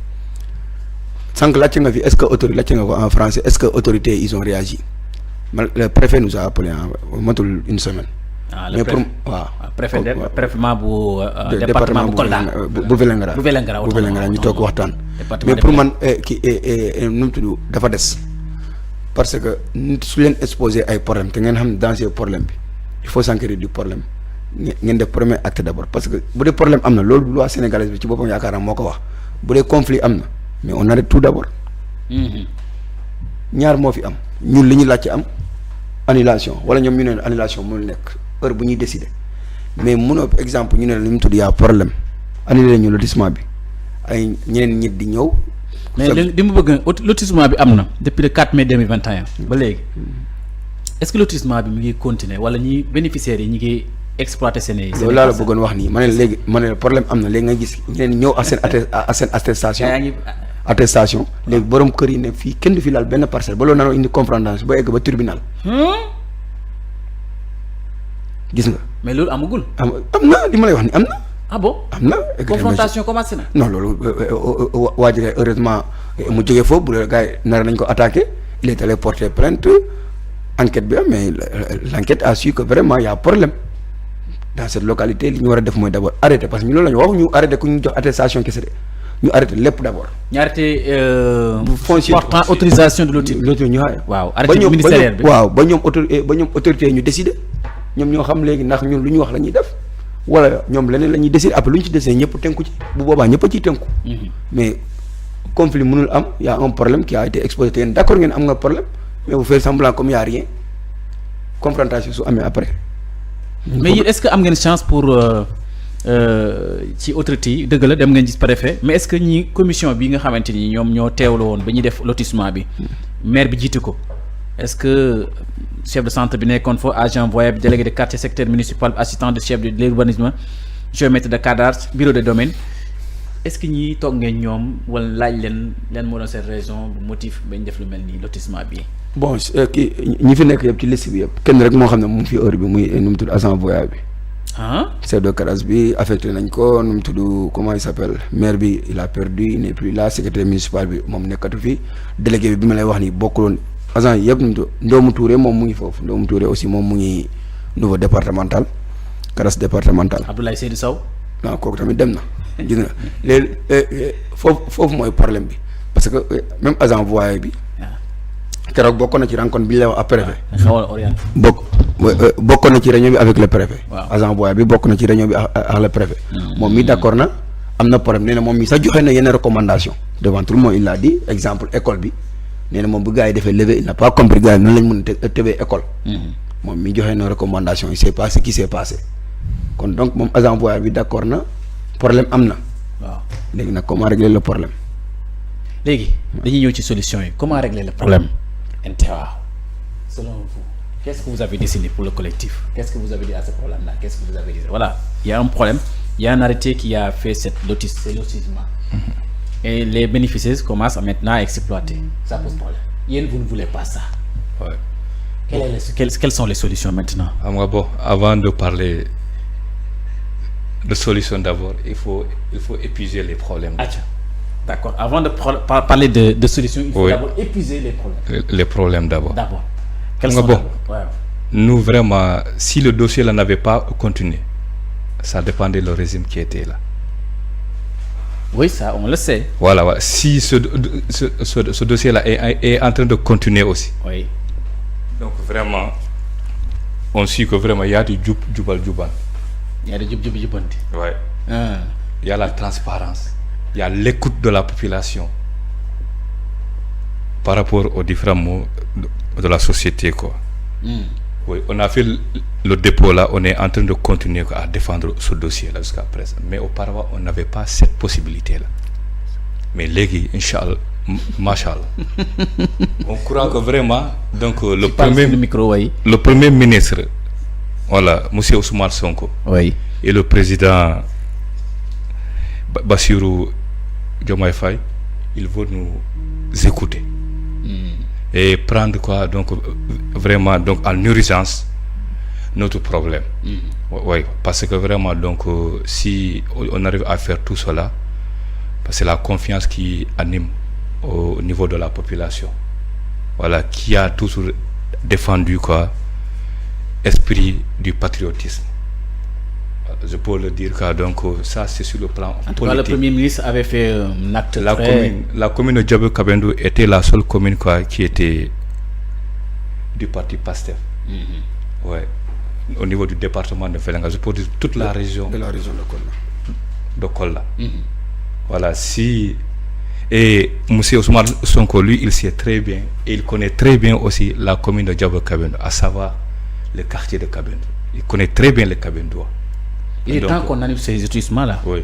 sànq laajte nga fi est-ce que autorité laajte nga ko en français est-ce que autorité ils ont réagi le préfet nous a appelé matul une semaine. mais pour waaw préfet bu département bu Kolda bu Vélingara ñu toog waxtaan. mais pour man nu mu tudd dafa des parce que nit su leen exposé ay problème te ngeen xam ne dans ce problème bi il faut s'enquérir du problème ngeen def premier acte d'abord parce que bu dee problème am na loolu loi sénégalaise bi ci boppam yaakaar naa moo ko wax bu dee conflit am na mais on arrête tout d'abord. ñaar moo fi am ñun li ñu laajte am annulation wala ñoom ñu ne annulation mënul nekk heure bu ñuy décider mais mënoo exemple ñu ne li mu tudd yaa problème annulé ñu lotissement bi ay ñeneen ñit di ñëw. mais li mu bëgg lotissement bi am na depuis le 4 mai 2021 ba léegi est-ce que lotissement bi mu ngi continuer wala ñi bénéficiaires yi ñi ngi exploiter seen i. loolu laa la bëggoon wax nii ma ne léegi ma ne problème am na léegi nga gis ñeneen ñëw ak seen attestation. attestation léegi borom kër yi ne fii kenn du fi laal benn parcelle ba loolu nanoo indi confrontation ba egg ba tribunal. gis nga. mais loolu amagul. am na li ma lay wax ni am na. ah bon am na. confrontation commencé na. non loolu waa ji heureusement mu jógee foofu bu dee gars yi nar nañ ko attaqué il est allé porter plainte enquête bi am mais l'enquête a su que vraiment y a problème dans cette localité li ñu war a def mooy d'abord arrêter parce que ñu loolu la ñu wax ñu arrêter ku ñu jox attestation kese de ñu arrêter lépp d'abord. ñu arrêter. foncier portant autorisation de lotir. lotir ñu waaw arrêté ministériel bi waaw ba ñoom autorité ñu décider ñoom ñoo xam léegi ndax ñun lu ñu wax la ñuy def wala ñoom leneen la ñuy décider après lu ñu ci décider ñëpp tënku ci bu boobaa ñëpp a ciy tënku. mais conflit mënul am y a un problème qui a été exposé te yéen d'accord ngeen am nga problème mais vous faites semblant comme y a rien confrontation su amee après. mais yéen est-ce que am ngeen chance pour ci autorité yi dëgg la dem ngeen gis préfet mais est-ce que ñi commission bi nga xamante ni ñoom ñoo teewlu woon ba ñuy def lotissement bi maire bi jiite ko est-ce que chef de centre bi nekkoon fa agent voyer bi délégué de quartier secteur municipal assistant de chef de l'urbanisme géomètre de cadastre bureau de domaine est-ce que ñi toog ngeen ñoom wala laaj leen moo doon seen raison bu motif bañ def lu mel nii lotissement bi. bon kii ñi fi nekk yëpp ci liste bi yëpp kenn rek moo xam ne mu ngi fi heure bi muy nu mu tudd agent voyer bi. chef de cadastre bi affecté nañ ko nu mu tudd comment il s'appelle maire bi il a perdu il n'est plus là secrétaire municipal bi moom nekkatu fi délégué bi ma lay wax nii bokkuloon agent yi yëpp nu mu tudd Ndoomu Touré moom mu ngi foofu Ndoomu Touré aussi moom mu ngi niveau départemental cadastre départemental. Abdoulaye Seydou Sow. non kooku tamit dem na gis nga léegi foofu mooy problème bi parce que même agent voyer bi. keroog bokkoon na ci rencontre bi ñu lay wax ak préfet. bokkoon na ci réunion bi avec le préfet. agent voyer bi bokk na ci réunion bi ak le préfet. moom mi d'accord na am na problème nee na moom mi sax joxe na yenn recommandation devant tout le monde il a dit exemple école bi nee na moom bu gars yi defee lever il n'a pas compris gars yi noonu lañ mën a tëbee école. moom mi joxe na recommandation il sait pas ce qui s'est passé kon donc moom agent voyer bi d'accord na problème am na. waaw léegi nag comment régler le problème. léegi dañuy ñëw ci solution yi comment régler le problème. waaw selon vous qu'est-ce que vous avez décidé pour le collectif qu'est-ce que vous avez dit à ce problème-là qu'est-ce que vous avez dit voilà il y a un problème il y a un arrêté qui a fait ce lotissement et les bénéficiaires commencent maintenant à exploiter ça pose problème yéen vous ne voulez pas ça. Ouais. Quelles sont les solutions maintenant. Bon, avant de parler de solutions d'abord il faut épuiser les problèmes. D'accord. Avant de parler de solutions, il faut d'abord épuiser les problèmes. Les problèmes d'abord. Quels sont Nous, vraiment, si le dossier là n'avait pas continué, ça dépendait du régime qui était là. Oui, ça, on le sait. Voilà. Si ce dossier-là est en train de continuer aussi. Oui. Donc, vraiment, on sait que vraiment, il y a du djubal. Il y a du djubal. Oui. Il y a la transparence. Il y a l'écoute de la population par rapport aux différents mots de la société, quoi. Oui, on a fait le dépôt là, on est en train de continuer à défendre ce dossier là jusqu'à présent. Mais auparavant, on n'avait pas cette possibilité là. Mais légui, Inch'Allah, Machallah. On croit que vraiment, donc le premier ministre, voilà, M. Ousmane Sonko, oui, et le président Bassirou Diomaye Faye, il veut nous écouter et prendre quoi donc vraiment donc en urgence notre problème. Oui, parce que vraiment donc si on arrive à faire tout cela, parce que c'est la confiance qui anime au niveau de la population, voilà, qui a toujours défendu quoi esprit du patriotisme. Je peux le dire car donc ça c'est sur le plan en tout politique. Cas, le Premier ministre avait fait un acte la commune de Diabo-Kabendou était la seule commune quoi qui était du parti PASTEF. Ouais. Au niveau du département de Vélingara, je peux dire toute la région de Kolda. Voilà, si et M. Ousmane Sonko lui il sait très bien et il connaît très bien aussi la commune de Diabo-Kabendou, à savoir le quartier de Kabendou. Il connaît très bien le Kabendou. Il est temps qu'on annule ces lotissements-là. Oui.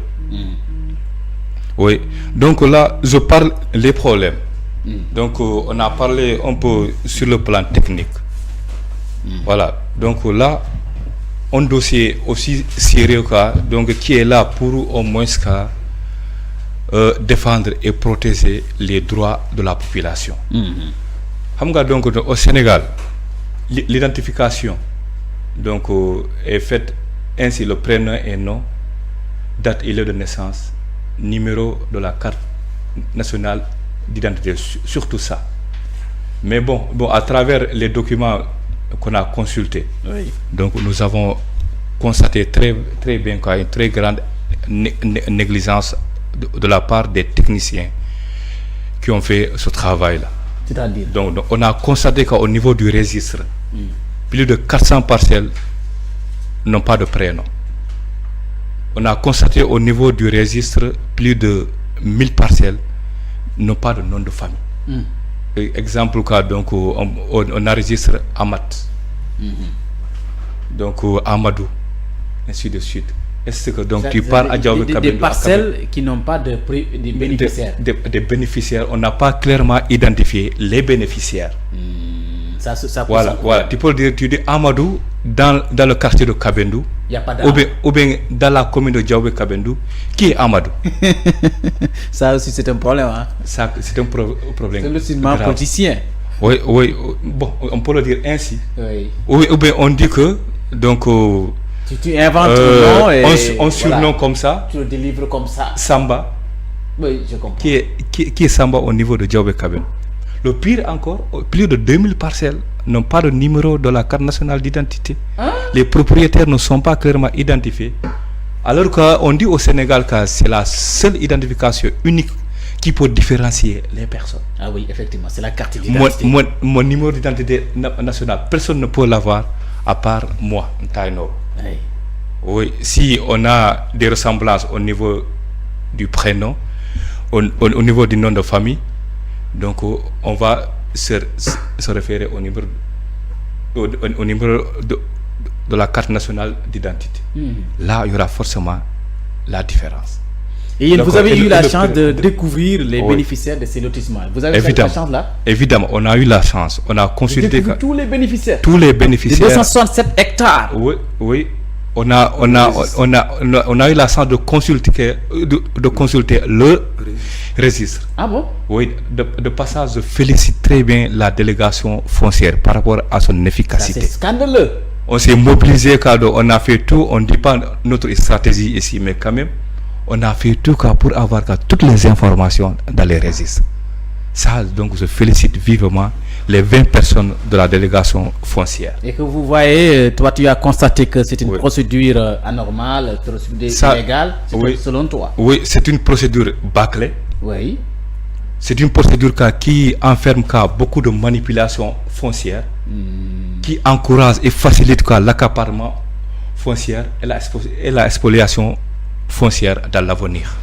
Oui. Donc là, je parle des problèmes. Donc on a parlé un peu sur le plan technique. Voilà. Donc là, un dossier aussi sérieux quoi, donc qui est là pour au moins défendre et protéger les droits de la population. Donc au Sénégal, l'identification donc est faite ainsi le prénom et nom, date et lieu de naissance, numéro de la carte nationale d'identité, surtout ça. Mais bon, à travers les documents qu'on a consultés, oui, donc nous avons constaté très bien quoi, une très grande négligence de la part des techniciens qui ont fait ce travail-là. C'est-à-dire donc on a constaté qu'au niveau du registre, plus de 400 parcelles n'ont pas de prénom. On a constaté au niveau du registre plus de 1000 parcelles n'ont pas de nom de famille. Exemple cas, donc on enregistre Amat, donc Amadou, ainsi de suite. Est-ce que donc tu pars à Diaobé Kabendou, des parcelles qui n'ont pas de bénéficiaires. Des bénéficiaires, on n'a pas clairement identifié les bénéficiaires. Ça voilà. Tu peux dire, tu dis Amadou dans le quartier de Kabendou. Il n'y a pas ou bien dans la commune de Diaobé Kabendou. Qui est Amadou? Ça aussi c'est un problème. Hein? Ça, c'est un problème. C'est le cinéma politicien. Oui, bon, on peut le dire ainsi. Oui. Ou bien on dit que donc tu inventes le nom et on surnomme comme ça. Tu le délivres comme ça. Samba. Oui, je comprends. Qui est Samba au niveau de Diaobé Kabendou. Le pire encore, plus de 2000 parcelles n'ont pas de numéro de la carte nationale d'identité. Les propriétaires ne sont pas clairement identifiés. Alors qu'on dit au Sénégal que c'est la seule identification unique qui peut différencier les personnes. Ah oui, effectivement, c'est la carte d'identité. Mon numéro d'identité nationale, personne ne peut l'avoir à part moi, Taïno. Oui, si on a des ressemblances au niveau du prénom, au niveau du nom de famille, donc on va se référer au numéro de la carte nationale d'identité. Là, il y aura forcément la différence. Et vous avez eu la chance de découvrir les bénéficiaires de ces lotissements. Vous avez eu la chance là? Évidemment, on a eu la chance. On a consulté tous les bénéficiaires. Tous les bénéficiaires. De 267 hectares. Oui. On a eu la chance de consulter le registre. Ah bon? Oui, de passage, je félicite très bien la délégation foncière par rapport à son efficacité. C'est scandaleux. On s'est mobilisé, on a fait tout, on ne dit pas notre stratégie ici, mais quand même, on a fait tout pour avoir toutes les informations dans les registres. Ça, donc, je félicite vivement les 20 personnes de la délégation foncière. Et que vous voyez, toi, tu as constaté que c'est une procédure anormale, illégale, selon toi? Oui, c'est une procédure bâclée. Oui. C'est une procédure qui enferme beaucoup de manipulations foncières, qui encourage et facilite l'accaparement foncier et la spoliation foncière dans l'avenir.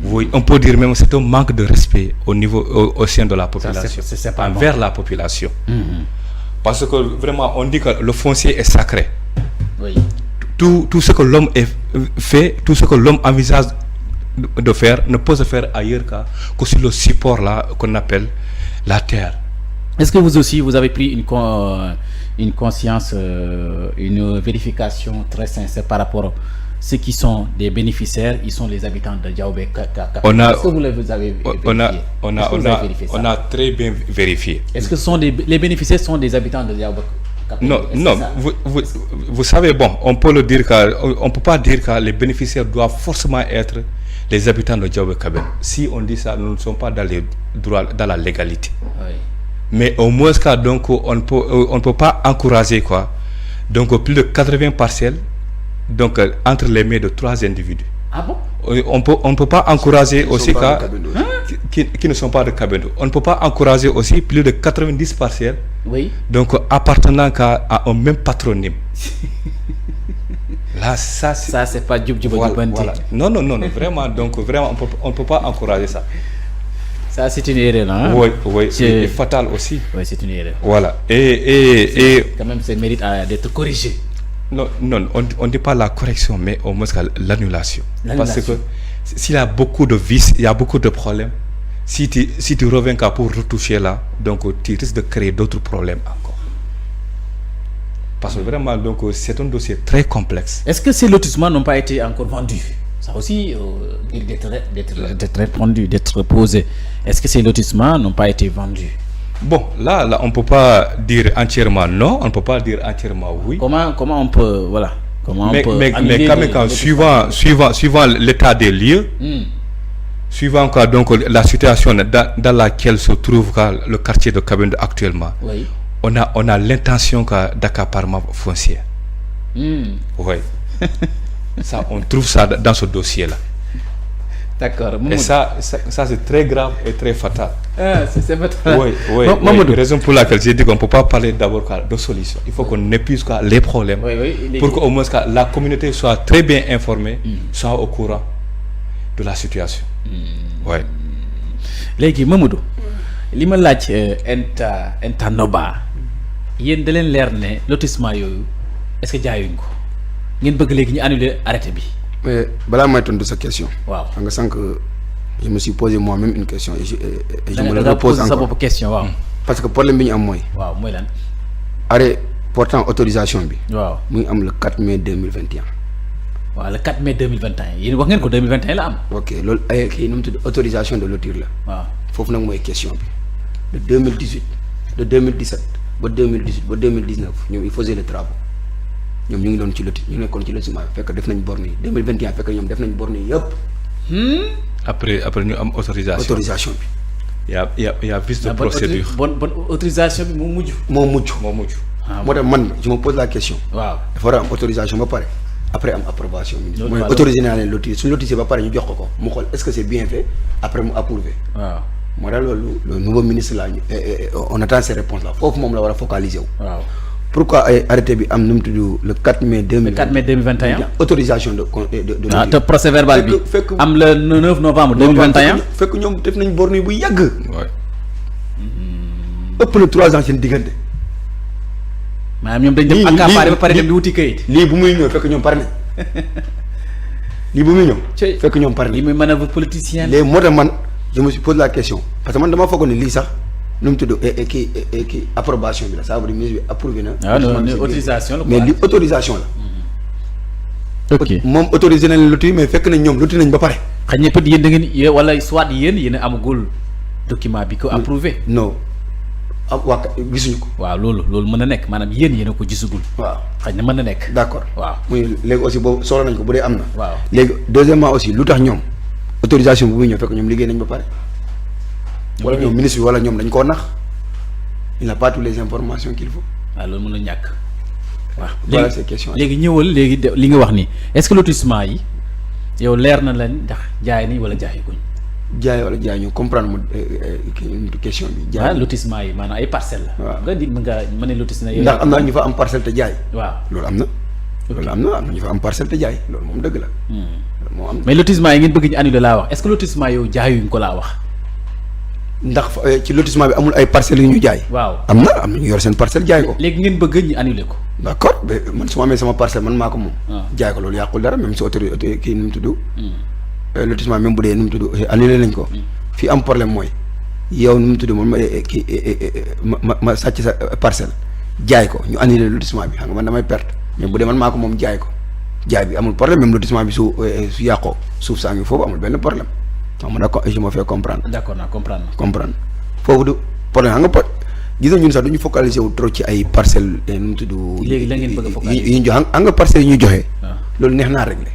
Oui, on peut dire même que c'est un manque de respect au sein de la population, envers la population. Parce que vraiment, on dit que le foncier est sacré. Oui. Tout ce que l'homme fait, tout ce que l'homme envisage de faire, ne peut se faire ailleurs que sur le support là qu'on appelle la terre. Est-ce que vous aussi, vous avez pris une conscience, une vérification très sincère par rapport à ceux qui sont des bénéficiaires, ils sont les habitants de Diaobé Kabendou? Est-ce que vous les avez vérifiés? On a très bien vérifié. Est-ce que les bénéficiaires sont des habitants de Diaobé Kabendou? Non, vous savez, bon, on peut le dire on peut pas dire que les bénéficiaires doivent forcément être les habitants de Diaobé Kabendou. Si on dit ça, nous ne sommes pas dans les droits, dans la légalité. Oui. Mais au moins, donc, on ne peut pas encourager donc plus de 80 parcelles donc, entre les mains de 3 individus. Ah bon? On ne peut pas encourager aussi qui ne sont pas de Kabendou. On ne peut pas encourager aussi plus de 90 parcelles donc, appartenant à un même patronyme. Là, ça c'est pas Djoub Djoub Djoubandi. Non, vraiment, donc vraiment, on ne peut pas encourager ça. Ça, c'est une erreur, hein? Oui, c'est fatal aussi. Oui, c'est une erreur. Voilà. Quand même, ça mérite d'être corrigé. Non, on ne dit pas la correction, mais au moins l'annulation. Parce que s'il y a beaucoup de vices, il y a beaucoup de problèmes. Si tu reviens pour retoucher là, donc tu risques de créer d'autres problèmes encore. Parce que vraiment, donc c'est un dossier très complexe. Est-ce que ces lotissements n'ont pas été encore vendus? Ça aussi, d'être répondu, d'être posé. Est-ce que ces lotissements n'ont pas été vendus? Bon, là, on ne peut pas dire entièrement non, on ne peut pas dire entièrement oui. Comment on peut, mais quand même, suivant l'état des lieux, suivant donc la situation dans laquelle se trouve le quartier de Kabendou actuellement, on a l'intention d'accaparement foncier. Oui. Ça, on trouve ça dans ce dossier-là. D'accord. Et ça c'est très grave et très fatal. C'est fatal. Oui. Raison pour laquelle j'ai dit qu'on ne peut pas parler d'abord de solution. Il faut qu'on épuise les problèmes. Pour qu'au moins la communauté soit très bien informée, soit au courant de la situation. Oui. Léegi Mamadou li ma laaj Enta Noba yéen da leen leer ne lotissement yooyu est-ce que jaayuñ ko ngeen bëgg léegi ñu annuler arrêté bi. mais balaa may tontu sa question. waaw xam nga sànq je me suis posé moi-même une question et je me la repose sa encore bopp question waaw. parce que problème bi ñu am mooy. waaw mooy lan. arrêt portant autorisation bi. waaw mu ngi am le 4 mai 2021. waaw le 4 mai 2021 yéen wax ngeen ko 2021 la am. ok loolu ay kii nu mu tudd autorisation de lotir la. waaw foofu nag mooy question bi de 2018 de 2017 ba 2018 ba 2019 ñoom ils faisaient les travaux ñoom ñu ngi doon ci loti ñu nekkoon ci lotissement bi fekk def nañ borne yi 2021 fekk ñoom def nañ borne yi yëpp. après ñu am autorisation bi. y a vice de procédure. bon autorisation bi moo mujj. moo tax man je me pose la question. waaw dafa war a am autorisation ba pare après am approbation. loolu mooy autorisé naa leen lotir suñu lotisé ba pare ñu jox ko mu xool est-ce que c'est bien fait après mu approuvé. waaw moo tax loolu le nouveau ministre là on attend ces réponses là foofu moom la war a focaliser wu. waaw pourquoi ay arrêté bi am nu mu tudd le 4 mai 2021 autorisation de ah te procès verbal bi am le 9 novembre 2021 fekk ñoom def nañ borne bu yàgg. waay. ëpp na 3 ans seen diggante. maanaam ñoom dañ dem accaparé ba pare dem di wuti kayit. lii bu muy ñëw fekk ñoom pare nañ lii bu muy ñëw. fekk ñoom pare nañ lii muy manœuvre politicien. léegi moo tax man je me suis posé la question parce que man dama foogoon ne lii sax nu mu tudd kii approbation bi la ça veut dire ministre bi approuvé na. waaw non autorisation la mais li autorisation la. ok moom autorisé nañ loti mais fekk nañ ñoom loti nañ ba pare. xëy na peut-être yéen da ngeen wala soit yéen a amagul document bi ko approuvé. non waa gisuñu ko. waaw loolu mën na nekk maanaam yéen a ko gisagul. waaw xëy na mën na nekk. d'accord waaw muy léegi aussi boobu soxla nañ ko bu dee am na. waaw léegi deuxièmement aussi lu tax ñoom autorisation bu muy ñëw fekk ñoom liggéey nañ ba pare. wala ñoom ministre bi wala ñoom dañ koo nax il n'a pas toutes les informations qu'il faut. waaw loolu mën na ñàkk. waaw voilà ces questions léegi ñëwal léegi li nga wax nii est-ce que lotissement yi yow leer na leen ndax jaay nañ wala jaayaguñ. jaay wala jaay ñu comprendre mu question bi. jaay waaw lotissement yi maanaam ay parcelles la. waaw nga di mën ne lotissement yooyu. ndax am na ñu fa am parcelle te jaay. waaw loolu am na. loolu am na ñu fa am parcelle te jaay loolu moom dëgg la. loolu moo am mais lotissement yi ngeen bëgg ñu annuler laa wax est-ce que lotissement yow jaayuñ ko laa wax. ndax ci lotissement bi amul ay parcelles yu ñu jaay. waaw am na ñu yor seen parcelle jaay ko. léegi ngeen bëgg ñu annuler ko. d'accord mais man su ma amee sama parcelle man maa ko moom. waaw jaay ko loolu yàqul dara même si autorité kii nu mu tudd. lotissement même bu dee nu mu tudd annulé nañ ko. fii am problème mooy yow nu mu tudd man ma sàcc sa parcelle jaay ko ñu annulé lotissement bi xam nga man damay perte mais bu dee man maa ko moom jaay ko jaay bi amul problème même lotissement bi su yàqoo suuf saa ngi foofu amul benn problème. xam nga je me fais comprendre. d'accord naa comprendre foofu du problème xam nga gis nga ñun sax duñu focaliser wu trop ci ay parcelles nu mu tudd. léegi la ngeen bëgg a focaliser yi ñu joxe xam nga parcelles yi ñu joxe. waaw loolu neex naa régler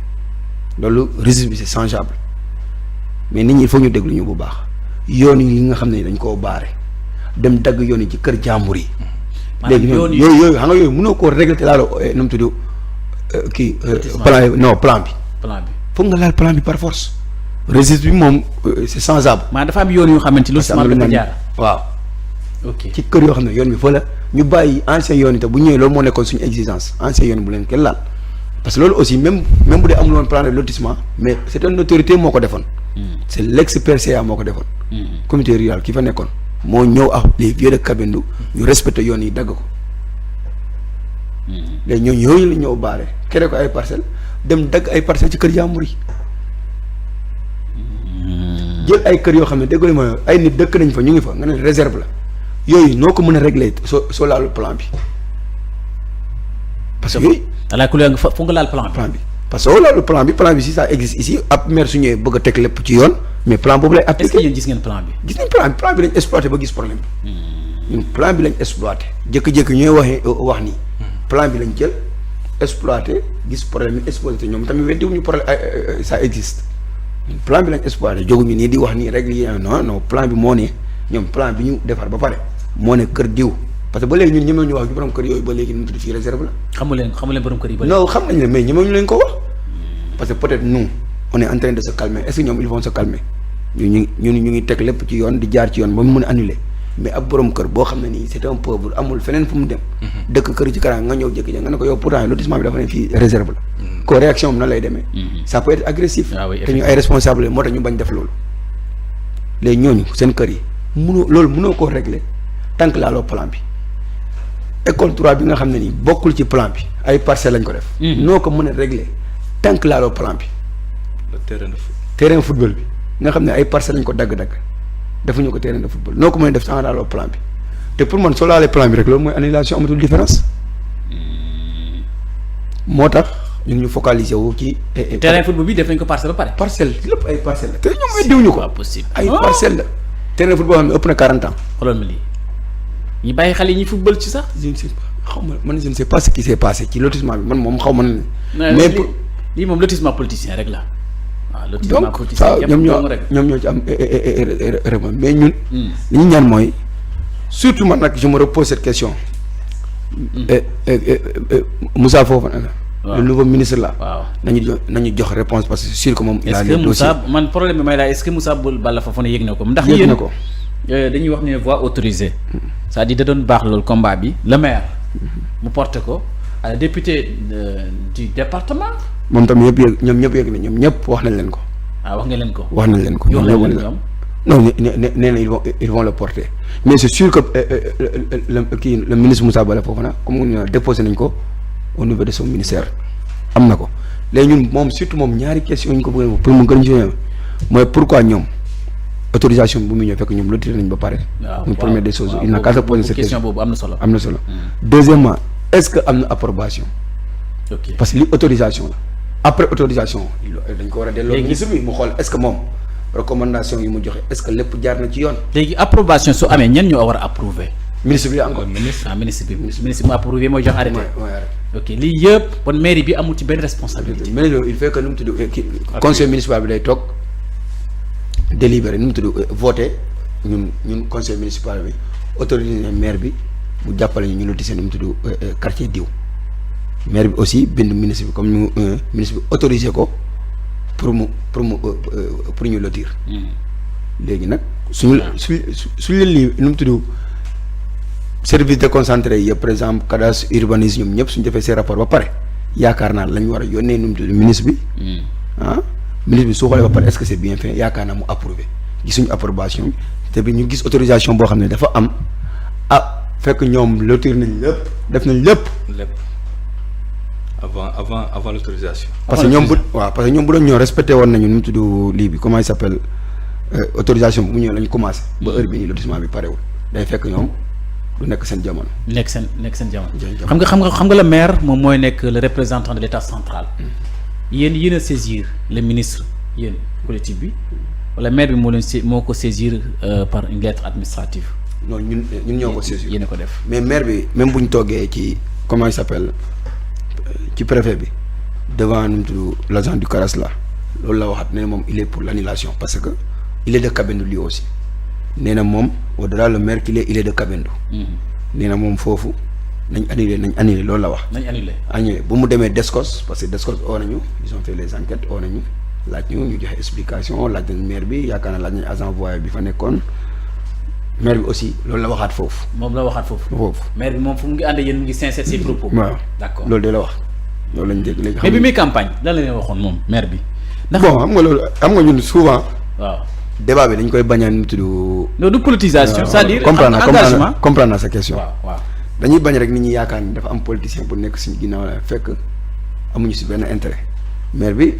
loolu registre bi c'est changeable mais nit ñi il faut ñu déglu ñu bu baax yoon yi nga xam ne dañ koo baare dem dagg yoon yi ci kër jàmbur yi. léegi yooyu xam nga yooyu mënoo koo régler te laal nu mu tudd kii. plan bi. foog nga laal plan bi par force. registre bi moom c'est changeable. maa dafa am yoon yoo xamante ni lu dafa jaar. waaw. ok ci kër yoo xam ne yoon bi fa la ñu bàyyi ancien yoon yi te bu ñëwee loolu moo nekkoon suñu exigence ancien yoon bu leen kenn laal parce que loolu aussi même bu dee amul woon plan de lotissement mais c'est une autorité moo ko defoon. c'est l'ex-PCA moo ko defoon. comité rural ki fa nekkoon moo ñëw ak les vieux de Kabendou ñu respecté yoon yi dagg ko. léegi ñooñu la ñëw baare kere ko ay parcelles dem dagg ay parcelles ci kër jàmbur yi. jël ay kër yoo xam ne dégg ma ay nit dëkk nañ fa ñu ngi fa nga ne réserve la yooyu noo ko mën a régler soo laalu plan bi parce que yooyu. alaay ku leen foog nga laal plan bi. parce que soo laalu plan bi si ça existe ici ab maire su ñëwee bëgg a teg lépp ci yoon mais plan boobu lay appliqué. est-ce que yéen gis ngeen plan bi. gis nañ plan bi lañ exploité ba gis problème bi. ñun plan bi lañ exploité jékki-jékki ñooy wax nii. plan bi lañ jël exploité gis problème yi exposé te ñoom tamit weddiwuñu problème ça existe. plan bi lañ exploité jóguñu nii di wax nii rek non plan bi moo ne ñoom plan bi ñu defar ba pare moo ne kër diw parce que ba léegi ñun ñemee ñu wax ci borom kër yooyu ba léegi ñu tudd fii réserve la. xamu leen borom kër yi ba léegi. non xam nañ ne mais ñemee ñu leen ko wax parce que peut-être nous on est en train de se calmer est-ce que ñoom ils vont se calmer ñu ngi teg lépp ci yoon di jaar ci yoon ba mu mën a annuler mais ab borom kër boo xam ne nii c'est un pauvre amul feneen fu mu dem. dëkk kër ci Karang nga ñëw jékki-jékki nga ne ko yow pourtant lotissement bi dafa ne fii réserve la. ko réaction am na lay demee. ça peut être agressif. te ñu ay responsable moo tax ñu bañ def loolu. léegi ñooñu seen kër yi mënoo koo régler tant que laaloo plan bi école 3 bi nga xam ne nii bokkul ci plan bi ay parcelles lañ ko def. noo ko mën a régler tant que laaloo plan bi. le terrain football bi nga xam ne ay parcelles lañ ko dagg-dagg. defuñu ko terrain de football noo ko mën a def sans laaloo plan bi te pour man soo laalee plan bi rek loolu mooy annulation amatul différence moo tax ñun ñu focaliser wu ci. terrain football bi def nañ ko parcelle ba pare. parcelle lépp ay parcelles la te ñoom weddiwuñu ko. ay parcelles la. terrain football xam ne ëpp na 40 ans. xoolal ma lii ñu bàyyi xale yi ñuy football ci sax. je ne sais pas xaw ma man je ne sais pas ce qui s'est passé ci lotissement bi man moom xaw ma ne. mais lii moom lotissement politicien rek la. donc ça ñoom ñoo ci am erreur mais ñun. li ñu ñaan mooy surtout man nag je me repose cette question. Moussa Fofana. le nouveau ministre là. waaw nañu jox réponse parce que c'est sûr que moom. il a le dossier man problème bi may laaj est-ce que Moussa Balla Fofana yëg na ko. ndax yëg na ko dañuy wax ne voix autorisée. c'est-à-dire da doon baax loolu combat bi le maire. mu porté ko à la députée du département. moom tam ñoom ñëpp yëg na ñoom ñëpp wax nañ leen ko. wax nga leen ko. wax nañ leen ko non nee na ils vont le porter mais c'est sûr que le ministre Moussa Balla Fofana comme ñu déposé nañ ko au niveau de son ministère am na ko léegi ñun moom surtout moom ñaari question ñu ko bëgg pour mu gën ñu mooy pourquoi ñoom autorisation bu muy ñëw fekk ñoom lotiré nañ ba pare. waaw première des choses il n'a qu'à se poser cette question boobu am na solo. deuxièmement est-ce que am na approbation. ok parce que li autorisation la. après autorisation dañ ko war a delloo ministre bi mu xool est-ce que moom recommandation yi mu joxe est-ce que lépp jaar na ci yoon. léegi approbation su amee ñenn ñoo war a approuver. ministre bi encore ministre bi mu approuvé mooy jox arrêté. ok lii yëpp kon mairie bi amul ci benn responsabilité. mais il fait que nu mu tudd conseil municipal bi day toog délibéré nu mu tudd voté ñun conseil municipal bi autorisé maire bi mu jàppale ñu lotissé nu mu tudd quartier diw. maire bi aussi bind ministre bi comme ñu ministre bi autorisé ko pour ñu lotir. léegi nag suñu leen lii nu mu tudd service déconcentré yi yëpp par exemple cadastre urbanisme ñoom ñëpp suñu defee seen rapport ba pare yaakaar naa la ñu war a yónnee nu mu tudd ministre bi. ministre bi su xoolee ba pare est-ce que c'est bien fait yaakaar naa mu approuvé gisuñu approbation bi te bi ñu gis autorisation boo xam ne dafa am fekk ñoom lotir nañ lépp def nañ lépp. avant l'autorisation. parce que ñoom bu doon ñoo respecté woon nañu nu mu tudd lii bi comment il s'appelle autorisation bu mu ñëw lañu commencé. ba heure bi nii lotissement bi parewul day fekk ñoom du nekk seen jamono. nekk seen jamono. xam nga le maire moom mooy nekk le représentant de l'État central. yéen a saisir le ministre yéen collectif bi wala maire bi moo ko saisir par une lettre administrative. non ñun ñoo ko saisir yéen a ko def. mais maire bi même bu ñu toogee ci comment il s'appelle ci préfet bi devant nu mu tudd l'agent du CARAS là loolu la waxaat nee na moom il est pour l'annulation parce que il est de Kabendou lui aussi nee na moom au-delà le maire qu'il est il est de Kabendou. nee na moom foofu nañ annulé loolu la wax. nañ annulé bu mu demee Descos parce que Descos oo nañu ils ont fait les enquêtes oo nañu laaj ñu joxe explication laaj nañ maire bi yaakaar naa laaj nañ agent voyer bi fa nekkoon maire bi aussi loolu la waxaat foofu. moom la waxaat foofu. maire bi moom fu mu ngi ànd yéen mu ngi sincère ses propos. waaw d'accord loolu de la wax loolu lañ dégg léegi. mais bi muy campagne lan la leen waxoon moom maire bi. ndax bon xam nga loolu xam nga ñun souvent. waaw débat bi dañ koy bañ a tudd. non du politisation. c'est-à-dire engagement comprendre sa question. waaw dañuy bañ rek nit ñi yaakaar ni dafa am politicien bu nekk suñu ginnaaw la fekk amuñu si benn intérêt maire bi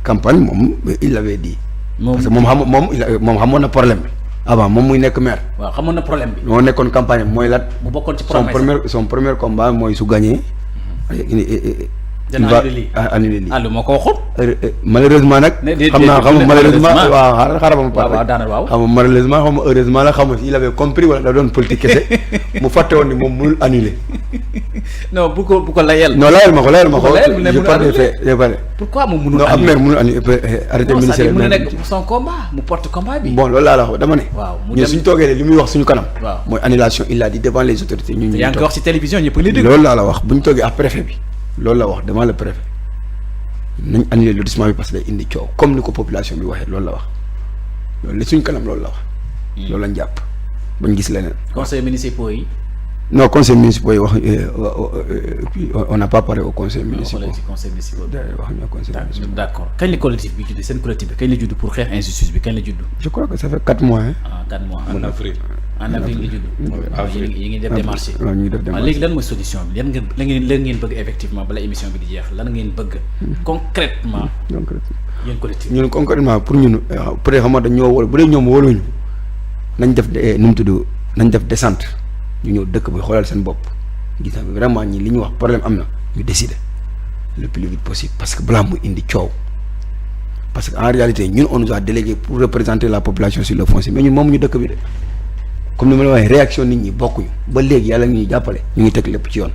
campagne moom il l'avait dit. parce que moom xamoon na problème bi. avant moom muy nekk maire. waaw xamoon na problème bi. moo nekkoon campagne mooy lat. mu bokkoon ci promesse son premier combat mooy su gagné. dana annulé lii. lu ma ko waxoon. malheureusement nag. xam naa malheureusement waaw xaaral ma pare. waaw daanaka waaw. xam nga malheureusement xam nga heureusement la xam nga il avait compris wala da doon politique kese mu fàtte woon ni moom mënul annulé. non bu ko layal. non layal ma ko je parle des faits je parle. pourquoi moom mënul annulé non am maire mënul annulé arrêté ministériel. non c'est-à-dire mën na nekk son combat mu porte combat bi. bon loolu laa la wax dama ne. waaw ñun suñu toogee li muy wax suñu kanam. waaw mooy annulation il a dit devant les autorités. ñun ñu yaa ngi ko wax ci télévision ñëpp a ngi dégg. loolu laa la wax bu ñu toogee ak préfet bi loolu la wax devant le préfet nañ annuler lotissement bi parce que day indi coow comme ni ko population bi waxee loolu la wax loolu la suñ kanam loolu la wax. loolu lañ jàpp bañ gis leneen. conseil municipaux yi. non conseil municipal yi wax on n'a pas parlé au conseil municipal. wax conseil municipal. wax ñu conseil municipal. d'accord kañ la collectif bi judd seen collectif bi kañ la judd pour xeex injustice bi kañ la judd. je crois que ça fait 4 mois. ah 4 mois en avril. en avril la judd. avril yi ngi def démarche. waaw ñu ngi def démarche léegi lan mooy solution bi lan ngeen bëgg effectivement bala émission bi di jeex lan ngeen bëgg. concrètement. donc yéen collectif. ñun concrètement pour ñun peut-être xam nga dañoo wóolu bu dee ñoom wóoluñu nañ def nu mu tudd nañ def descente. ñu ñëw dëkk bi xoolal seen bopp gis na vraiment ñi li ñu wax problème am na ñu décider le plus vite possible parce que balaa muy indi coow parce que en réalité ñun on nous a délégué pour représenter la population sur le foncier mais ñun moom ñu dëkk bi de comme ni ma la waxee réaction nit ñi bokkuñu ba léegi yàlla ñuy jàppale ñu ngi teg lépp ci yoon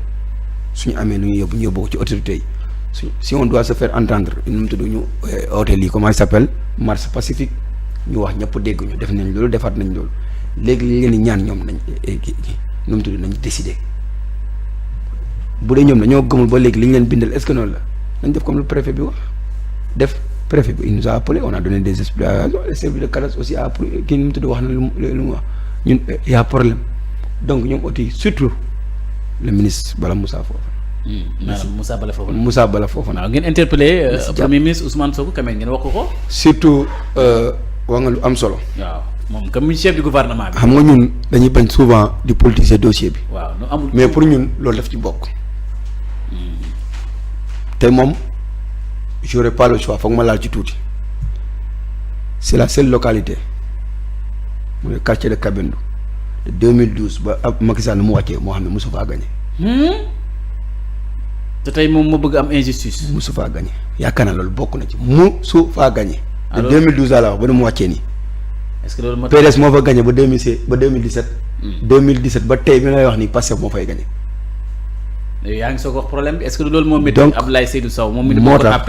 suñu amee lu ñu yóbbu ñu yóbbu ci autorités yi si on doit se faire entendre nu mu tudd ñu hôtel yi comment il s'appelle marche pacifique ñu wax ñëpp dégg ñu def nañ loolu defaat nañ loolu léegi li leen di ñaan ñoom nañ nu mu tudd nañ décider bu dee ñoom dañoo gëmul ba léegi li ñu leen bindal est-ce que noonu la nañ def comme le préfet bi wax def préfet bi il nous a appelé on a donné des explications le service de cadastre aussi a kii nu mu tudd wax na lu mu wax ñun y a problème donc ñoom aussi surtout le ministre Bala Moussa Fofana. maanaam Moussa Bala Fofana. waaw ngeen interpellé premier ministre Ousmane Sonko quand même ngeen wax ko. surtout wax nga lu am solo. waaw. moom comme chef du gouvernement bi. xam nga ñun dañuy bañ souvent di politiser dossier bi. waaw nu amul mais pour ñun loolu daf ci bokk. te moom j'aurais pas le choix foog ma laal ci tuuti c'est la seule localité mu quartier de Kabendou de 2012 ba ab Macky Sall mu wàccee moo xam ne mosu faa gagné. te tey moom moo bëgg am injustice. mosu faa gagné yaakaar naa loolu bokk na ci mosu faa gagné. de 2012 laa la wax ba nu mu wàccee nii. est-ce que loolu moo PDS moo fa gagné ba 2016 ba 2017. 2017 ba tey bi lay wax nii Pastef moo fay gagné. yaa ngi soog wax problème bi est-ce que loolu moo métti. donc Abdoulaye Seydou Sow moom mi. moo tax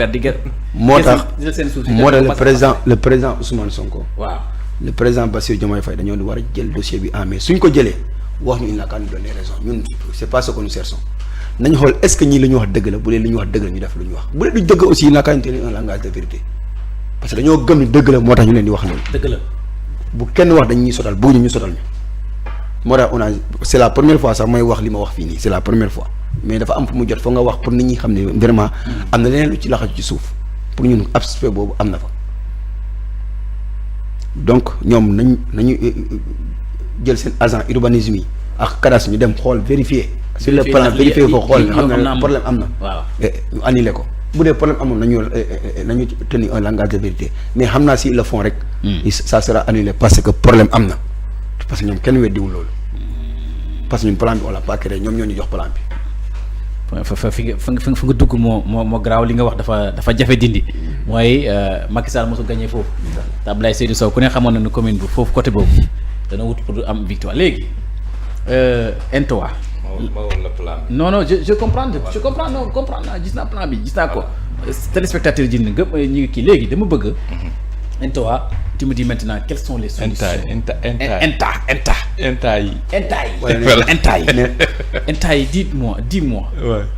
moo tax le président Ousmane Sonko. waaw le président Bassirou Diomaye Faye dañoo war a jël dossier bi en main suñ ko jëlee wax ñu il n'a qu'à nous donner raison ñun c'est pas ce que nous cherchons nañu xool est-ce que ñii li ñu wax dëgg la bu dee li ñu wax dëgg la ñu def lu ñu wax bu dee du dëgg aussi il n'a qu'à nous tenir un langage de vérité parce que dañoo gëm ni dëgg la moo tax ñu leen di wax loolu. dëgg la. bu kenn wax dañuy sotal bëgguñu ñu sotal ñu moo tax on a c'est la première fois sax may wax li ma wax fii nii c'est la première fois mais dafa am fu mu jot foog nga wax pour nit ñi xam ne vraiment am na leneen lu ci laxaju ci suuf pour ñun aspect boobu am na fa donc ñoom nañu jël seen agent urbanisme yi ak cadastre ñu dem xool vérifier sur le plan vérifier foo xool xam ne problème am na waaw ñu annulé ko bu dee problème amul nañu tenir un langage de vérité mais xam naa si le fond rek ça sera annulé parce que problème am na parce que ñoom kenn weddiwul loolu parce que ñun plan bi on l'a pas créé ñoom ñoo ñu jox plan bi fa nga dugg moo garaaw li nga wax dafa jafe dindi mooy Macky Sall mosu gagné foofu te Abdoulaye Seydou Sow ku ne xamoon na ne commune bu foofu côté boobu dana wut pour am victoire léegi Ntoa non je comprends non comprendre naa gis naa plan bi gis naa ko téléspectateur ji gëm ñu ngi kii léegi dama bëgg Ntoa tu me dis maintenant quelles sont les solutions Enta yi dis-moi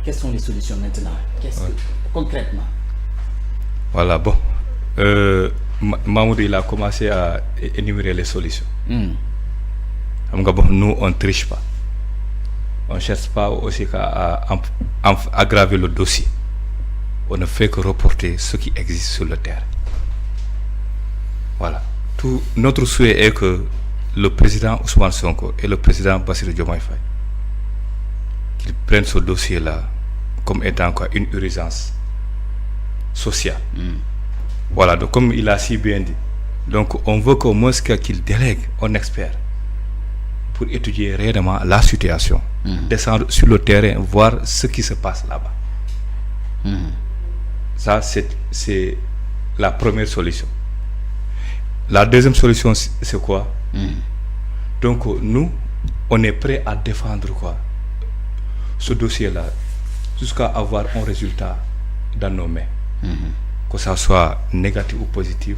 quelles sont les solutions maintenant qu'est-ce que concrètement voilà bon Mamoudou il a commencé à énumérer les solutions xam nga bon nous on triche pas on cherche pas aussi qu'à aggraver le dossier on ne fait que reporter ce qui existe sur le terrain. Voilà. Tout notre souhait est que le président Ousmane Sonko et le président Bassirou Diomaye Faye qu'ils prennent ce dossier-là comme étant quoi une urgence sociale. Voilà, donc comme il a si bien dit. Donc on veut qu'au moins qu'il délègue un expert pour étudier réellement la situation, descendre sur le terrain, voir ce qui se passe là-bas. Ça, c'est la première solution. La deuxième solution, c'est quoi? Donc, nous, on est prêt à défendre quoi? Ce dossier-là, jusqu'à avoir un résultat dans nos mains. Que ça soit négatif ou positif,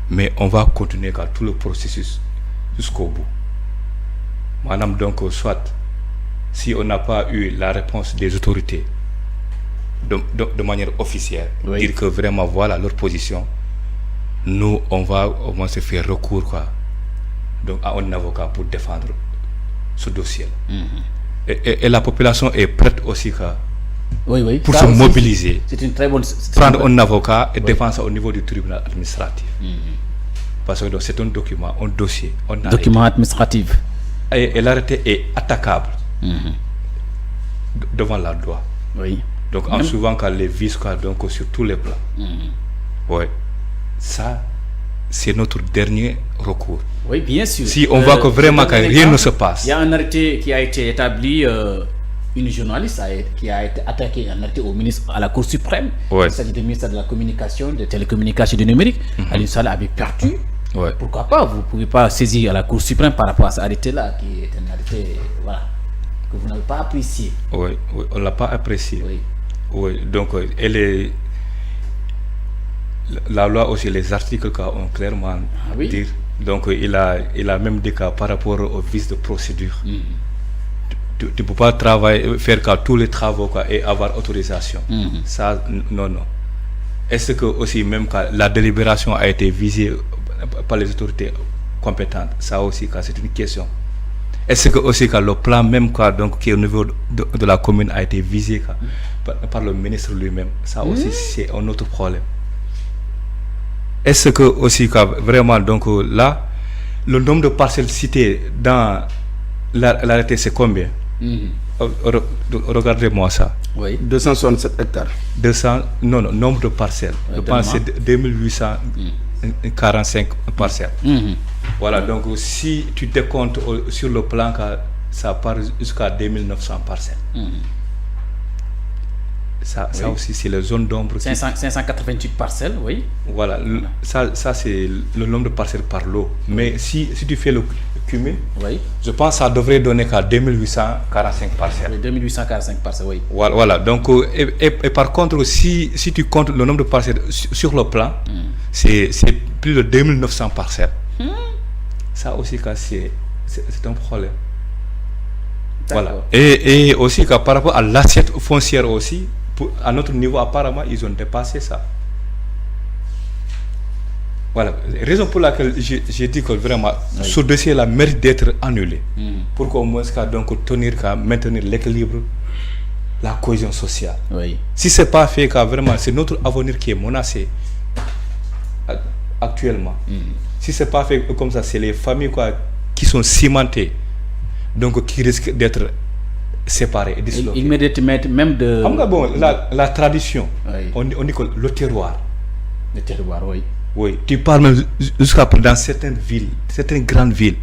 mais on va continuer tout le processus jusqu'au bout. Madame, donc, soit, si on n'a pas eu la réponse des autorités, de manière officielle, dire que vraiment voilà leur position. Nous, on va au moins se faire recours quoi, donc à un avocat pour défendre ce dossier. Et la population est prête aussi quoi, pour se mobiliser. C'est une très bonne. Prendre un avocat et défendre ça au niveau du tribunal administratif. Parce que c'est un document, un dossier, un document administratif. Et l'arrêté est attaquable devant la loi. Donc en souvent quand les vices quoi, donc sur tous les plans. Ça c'est notre dernier recours. Oui, bien sûr. Si on voit que vraiment que rien ne se passe. Il y a un arrêté qui a été établi, une journaliste qui a été attaquée, un arrêté au ministre, à la Cour suprême. Il s'agit du ministère de la Communication, des Télécommunications et du Numérique. Aliou Sall avait perdu. Pourquoi pas? Vous ne pouvez pas saisir à la Cour suprême par rapport à cet arrêté-là, qui est un arrêté que vous n'avez pas apprécié. Oui, on ne l'a pas apprécié. Donc, la loi aussi, les articles ont clairement dit. Donc, il a même dit que par rapport au vice de procédure, tu ne peux pas faire tous les travaux et avoir autorisation. Ça, non. Est-ce que aussi, même quand la délibération a été visée par les autorités compétentes, ça aussi, c'est une question. Est-ce que aussi quand le plan même donc, qui est au niveau de la commune a été visé par le ministre lui-même, ça aussi c'est un autre problème. Est-ce que aussi vraiment donc là le nombre de parcelles citées dans l'arrêté c'est combien? Regardez-moi ça. 267 hectares. Nombre de parcelles. Je pense que c'est 2845 parcelles. Voilà, donc si tu décomptes sur le plan, ça part jusqu'à 2900 parcelles. Ça aussi, c'est la zone d'ombre. 588 parcelles, oui. Voilà, ça c'est le nombre de parcelles par lot. Mais si tu fais le cumul, je pense que ça devrait donner qu'à 2845 parcelles. 2845 parcelles, oui. Voilà, donc, et par contre, si tu comptes le nombre de parcelles sur le plan, c'est plus de 2900 parcelles. Ça aussi, c'est un problème. Voilà. Et aussi, par rapport à l'assiette foncière aussi, à notre niveau, apparemment, ils ont dépassé ça. Voilà. Raison pour laquelle j'ai dit que vraiment, ce dossier-là mérite d'être annulé. Pour qu'au moins, donc, maintenir l'équilibre, la cohésion sociale. Si ce n'est pas fait, vraiment, c'est notre avenir qui est menacé actuellement. Si ce n'est pas fait comme ça, c'est les familles qui sont cimentées, donc qui risquent d'être séparées et disloquées. Il mérite même de... La tradition, on dit que le terroir. Le terroir, oui. Tu parles même jusqu'à dans certaines villes, certaines grandes villes,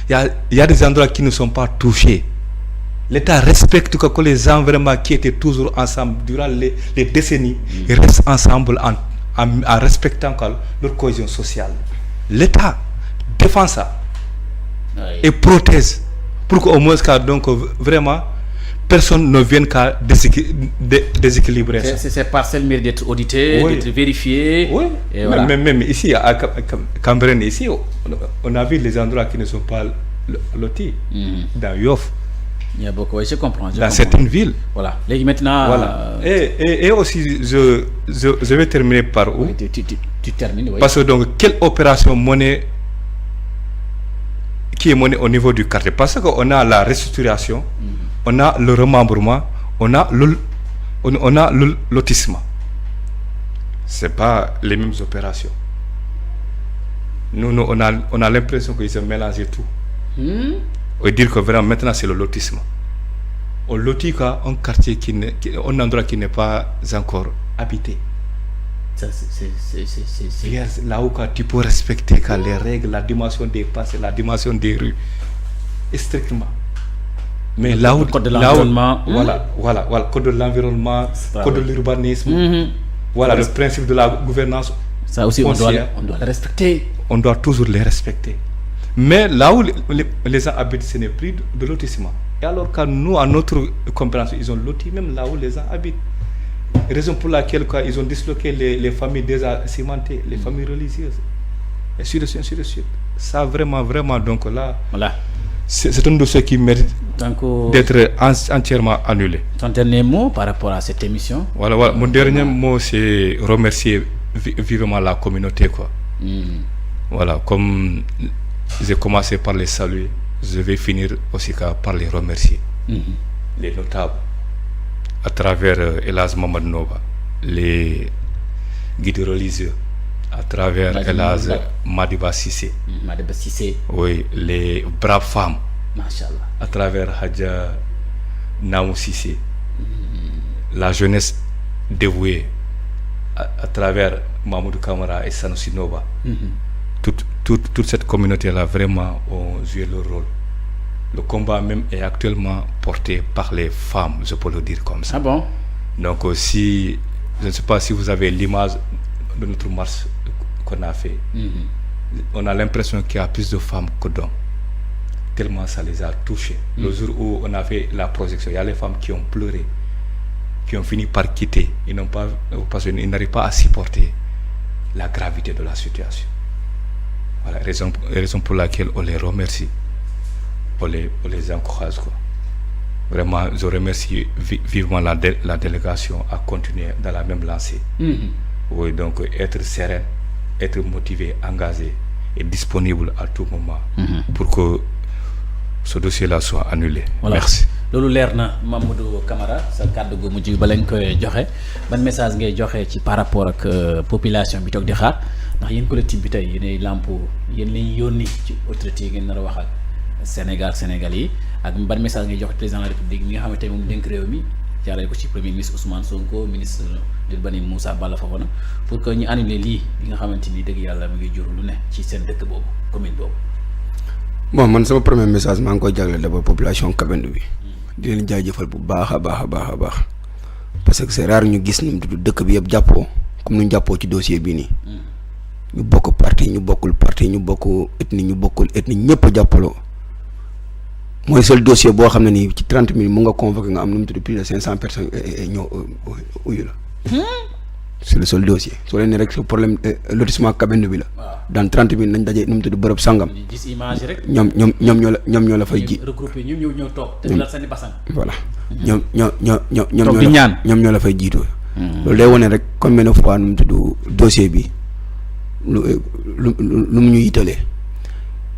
il y a des endroits qui ne sont pas touchés. L'État respecte que les gens vraiment qui étaient toujours ensemble durant les décennies, ils restent ensemble en respectant leur cohésion sociale. L'État défend ça et protège pour qu'au moins donc vraiment personne ne vienne qu'à déséquilibrer ça. Ces parcelles méritent d'être auditées, d'être vérifiées. Et voilà. Même ici à Cambérène, ici on a vu les endroits qui ne sont pas lotis. Dans Yoff. Il y a beaucoup, je comprends. Dans certaines villes. Voilà. Et maintenant. Voilà. Et aussi, je vais terminer par où? Tu termines, oui. Parce que donc, quelle opération monnaie qui est menée au niveau du quartier? Parce qu'on a la restructuration, on a le remembrement, on a le lotissement. Ce n'est pas les mêmes opérations. Nous on a l'impression qu'ils ont mélangé tout. On veut dire que vraiment maintenant c'est le lotissement. On lotit un quartier un endroit qui n'est pas encore habité. Ça, c'est... Là où tu peux respecter les règles, la dimension des passes, la dimension des rues, strictement. Mais là où le code de l'environnement, voilà, code de l'environnement, code de l'urbanisme, voilà le principe de la gouvernance. Ça aussi on doit le respecter. On doit toujours les respecter. Mais là où les gens habitent, ce n'est plus de lotissement. Et alors que nous, à notre compréhension, ils ont loti même là où les gens habitent. Raison pour laquelle ils ont disloqué les familles déjà cimentées, les familles religieuses. Et ainsi de suite. Ça vraiment, donc là. Voilà. c'est un dossier qui mérite d'être entièrement annulé. Ton dernier mot par rapport à cette émission? Voilà, mon dernier mot, c'est remercier vivement la communauté, quoi. Voilà, comme j'ai commencé par les saluer, je vais finir aussi par les remercier. Les notables, à travers Elhadj Mamadou Noba, les guides religieux, à travers Elhadj Madiba Cissé. Oui, les braves femmes. Machallah. À travers Hadja Namou Cissé. La jeunesse dévouée, à travers Mamadou Camara et Sanoussi Noba. Toute cette communauté-là vraiment ont joué leur rôle. Le combat même est actuellement porté par les femmes, je peux le dire comme ça. Ah bon? Donc si, je ne sais pas si vous avez l'image de notre marche qu'on a fait. On a l'impression qu'il y a plus de femmes que d'hommes. Tellement ça les a touchés. Le jour où on a fait la projection, il y a les femmes qui ont pleuré, qui ont fini par quitter. Ils n'ont pas, parce qu'ils n'arrivent pas à supporter la gravité de la situation. Voilà, raison pour laquelle on les remercie, on les encourage, quoi. Vraiment, je remercie vivement la délégation à continuer dans la même lancée. Oui, donc être serein, être motivé, engagé et disponible à tout moment pour que ce dossier-là soit annulé. Voilà. Merci. loolu leer na Mamadou Camara sa kàddu gu mujj ba lañ koy joxe ban message ngay joxe ci par rapport ak population bi toog di xaar ndax yéen collectif bi tey yéenay lampo yéen lañ yónni ci autorité yi ngeen nar a wax ak Sénégal yi ak ban message ngay joxe président de la République mi nga xamante ne moom dénk réew mi jaaree ko ci premier ministre Ousmane Sonko ministre de l'Urbanisme Moussa Balla Fofana pour que ñu annuler lii li nga xamante ni dëgg yàlla mi ngi jur lu ne ci seen dëkk boobu commune boobu. Bon, man sama premier message maa ngi koy jagleel d'abord population Kabindu bi di leen jaajëfal bu baax a baax parce que c'est rare ñu gis ñu tudd dëkk bi yëpp jàppoo comme nu ñu jàppoo ci dossier bii nii ñu bokk parti ñu bokkul parti ñu bokk ethnie ñu bokkul ethnie ñëpp a jàppaloo mooy seul dossier boo xam ne nii ci 30 minutes mu nga convoqué nga am nu mu tudd plus de 500 personnes ñoo uyu la. C'est le seul dossier soo leen ne rek ce problème lotissement Kabindu bi la. dans 30 minutes nañ daje nu mu tudd bërëb sangam. gis image rek. ñoom ñoo la fay ji. regroupé ñoom ñoo toog. te la seen basang. voilà ñoom ñaan ñoom ñoo la fay jiitoo. loolu day wane rek combien de fois nu mu tudd dossier bi lu mu ñu yitalee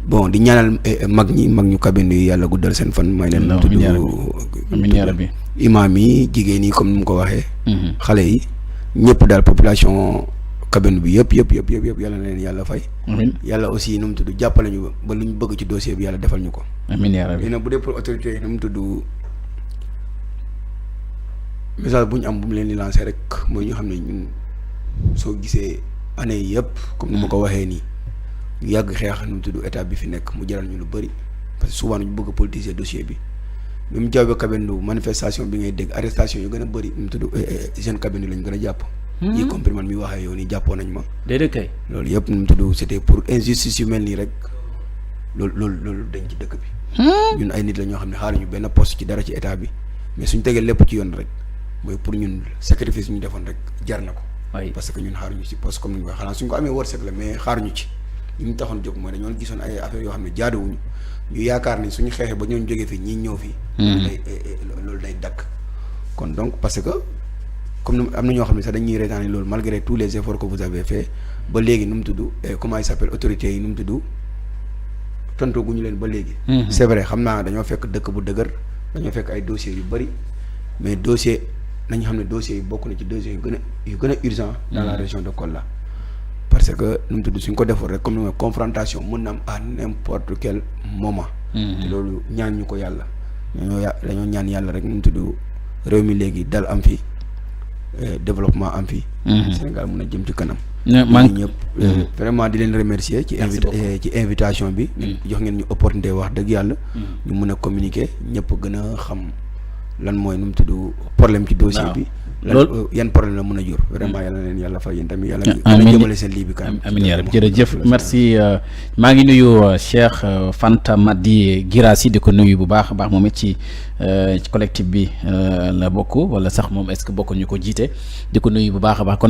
bon di ñaanal mag ñu Kabindu yi yàlla guddal seen fan. may leen nu mu tudd imaam yi jigéen yi comme ni mu ko waxee. xale yi. ñëpp daal population Kabindu bi yëpp yàlla na leen yàlla fay. yàlla aussi nu mu tudd jàppale ñu ba lu ñu bëgg ci dossier bi yàlla defal ñu ko. amiin yaa rabbi. léegi nag bu dee pour autorité yi nu mu tudd message bu ñu am bu mu leen di lancer rek mooy ñu xam ne ñun soo gisee année yi yëpp comme ni ma ko waxee nii ñu yàgg xeex nu mu tudd état bi fi nekk mu jaral ñu lu bëri parce que souvent ñu bëgg a politiser dossier bi. bi mu jawwee Kabindu manifestation bi ngay dégg arrestation yu gën a bëri mu tudd jeune Kabindu lañ gën a jàpp. y compris man mi waxee yow nii jàppoo nañ ma. déedéet kay. loolu yëpp nu mu tudd c'était pour injustice yu mel nii rek loolu dañ ci dëkk bi. ñun ay nit la ñoo xam ne xaaruñu benn poste ci dara ci état bi mais suñ tegee lépp ci yoon rek mooy pour ñun sacrifice ñu defoon rek jar na ko. parce que ñun xaaruñu ci poste comme ni ñu ko xanaa suñ ko amee wërsëg la mais xaaruñu ci li ñu taxoon jóg mooy dañoo gisoon ay affaires yoo xam ne jaaduwuñu ñu yaakaar ni suñu xeexee ba ñooñu jógee fii ñii ñëw fii. loolu day dakk kon donc parce que comme am na ñoo xam ne sax dañuy reetaani loolu malgré tous les efforts que vous avez fait ba léegi nu mu tudd comment il s'appelle autorités yi nu mu tudd tontoo gu ñu leen ba léegi. c'est vrai xam naa dañoo fekk dëkk bu dëgër dañoo fekk ay dossiers yu bëri mais dossier nañu xam ne dossiers yi bokk na ci dossiers yu gën a urgent dans la région de Kolda. parce que nu mu tudd suñ ko defoon rek comme ni ma confrontation mën na am à n'importe quel moment. te loolu ñaan ñu ko yàlla. dañoo ñaan yàlla rek nu mu tudd réew mi léegi dal am fi développement am fi. Sénégal mën a jëm ci kanam. ñëpp vraiment di leen remercier ci invitation bi. jox ngeen ñu opportunité wax dëgg yàlla. ñu mën a communiquer ñëpp gën a xam lan mooy nu mu tudd problème ci dossier bi. loolu yan problème la mën a jur vraiment yàlla na leen yàlla fay yéen tamit yàlla na jëmale seen lii bi kanam. amiin yaa rabbi jërëjëf merci maa ngi nuyu Cheikh Fanta Madi Girassi di ko nuyu bu baax a baax moom it ci collectif bi la bokk wala sax moom est-ce que bokk ñu ko jiite di ko nuyu bu baax a baax kon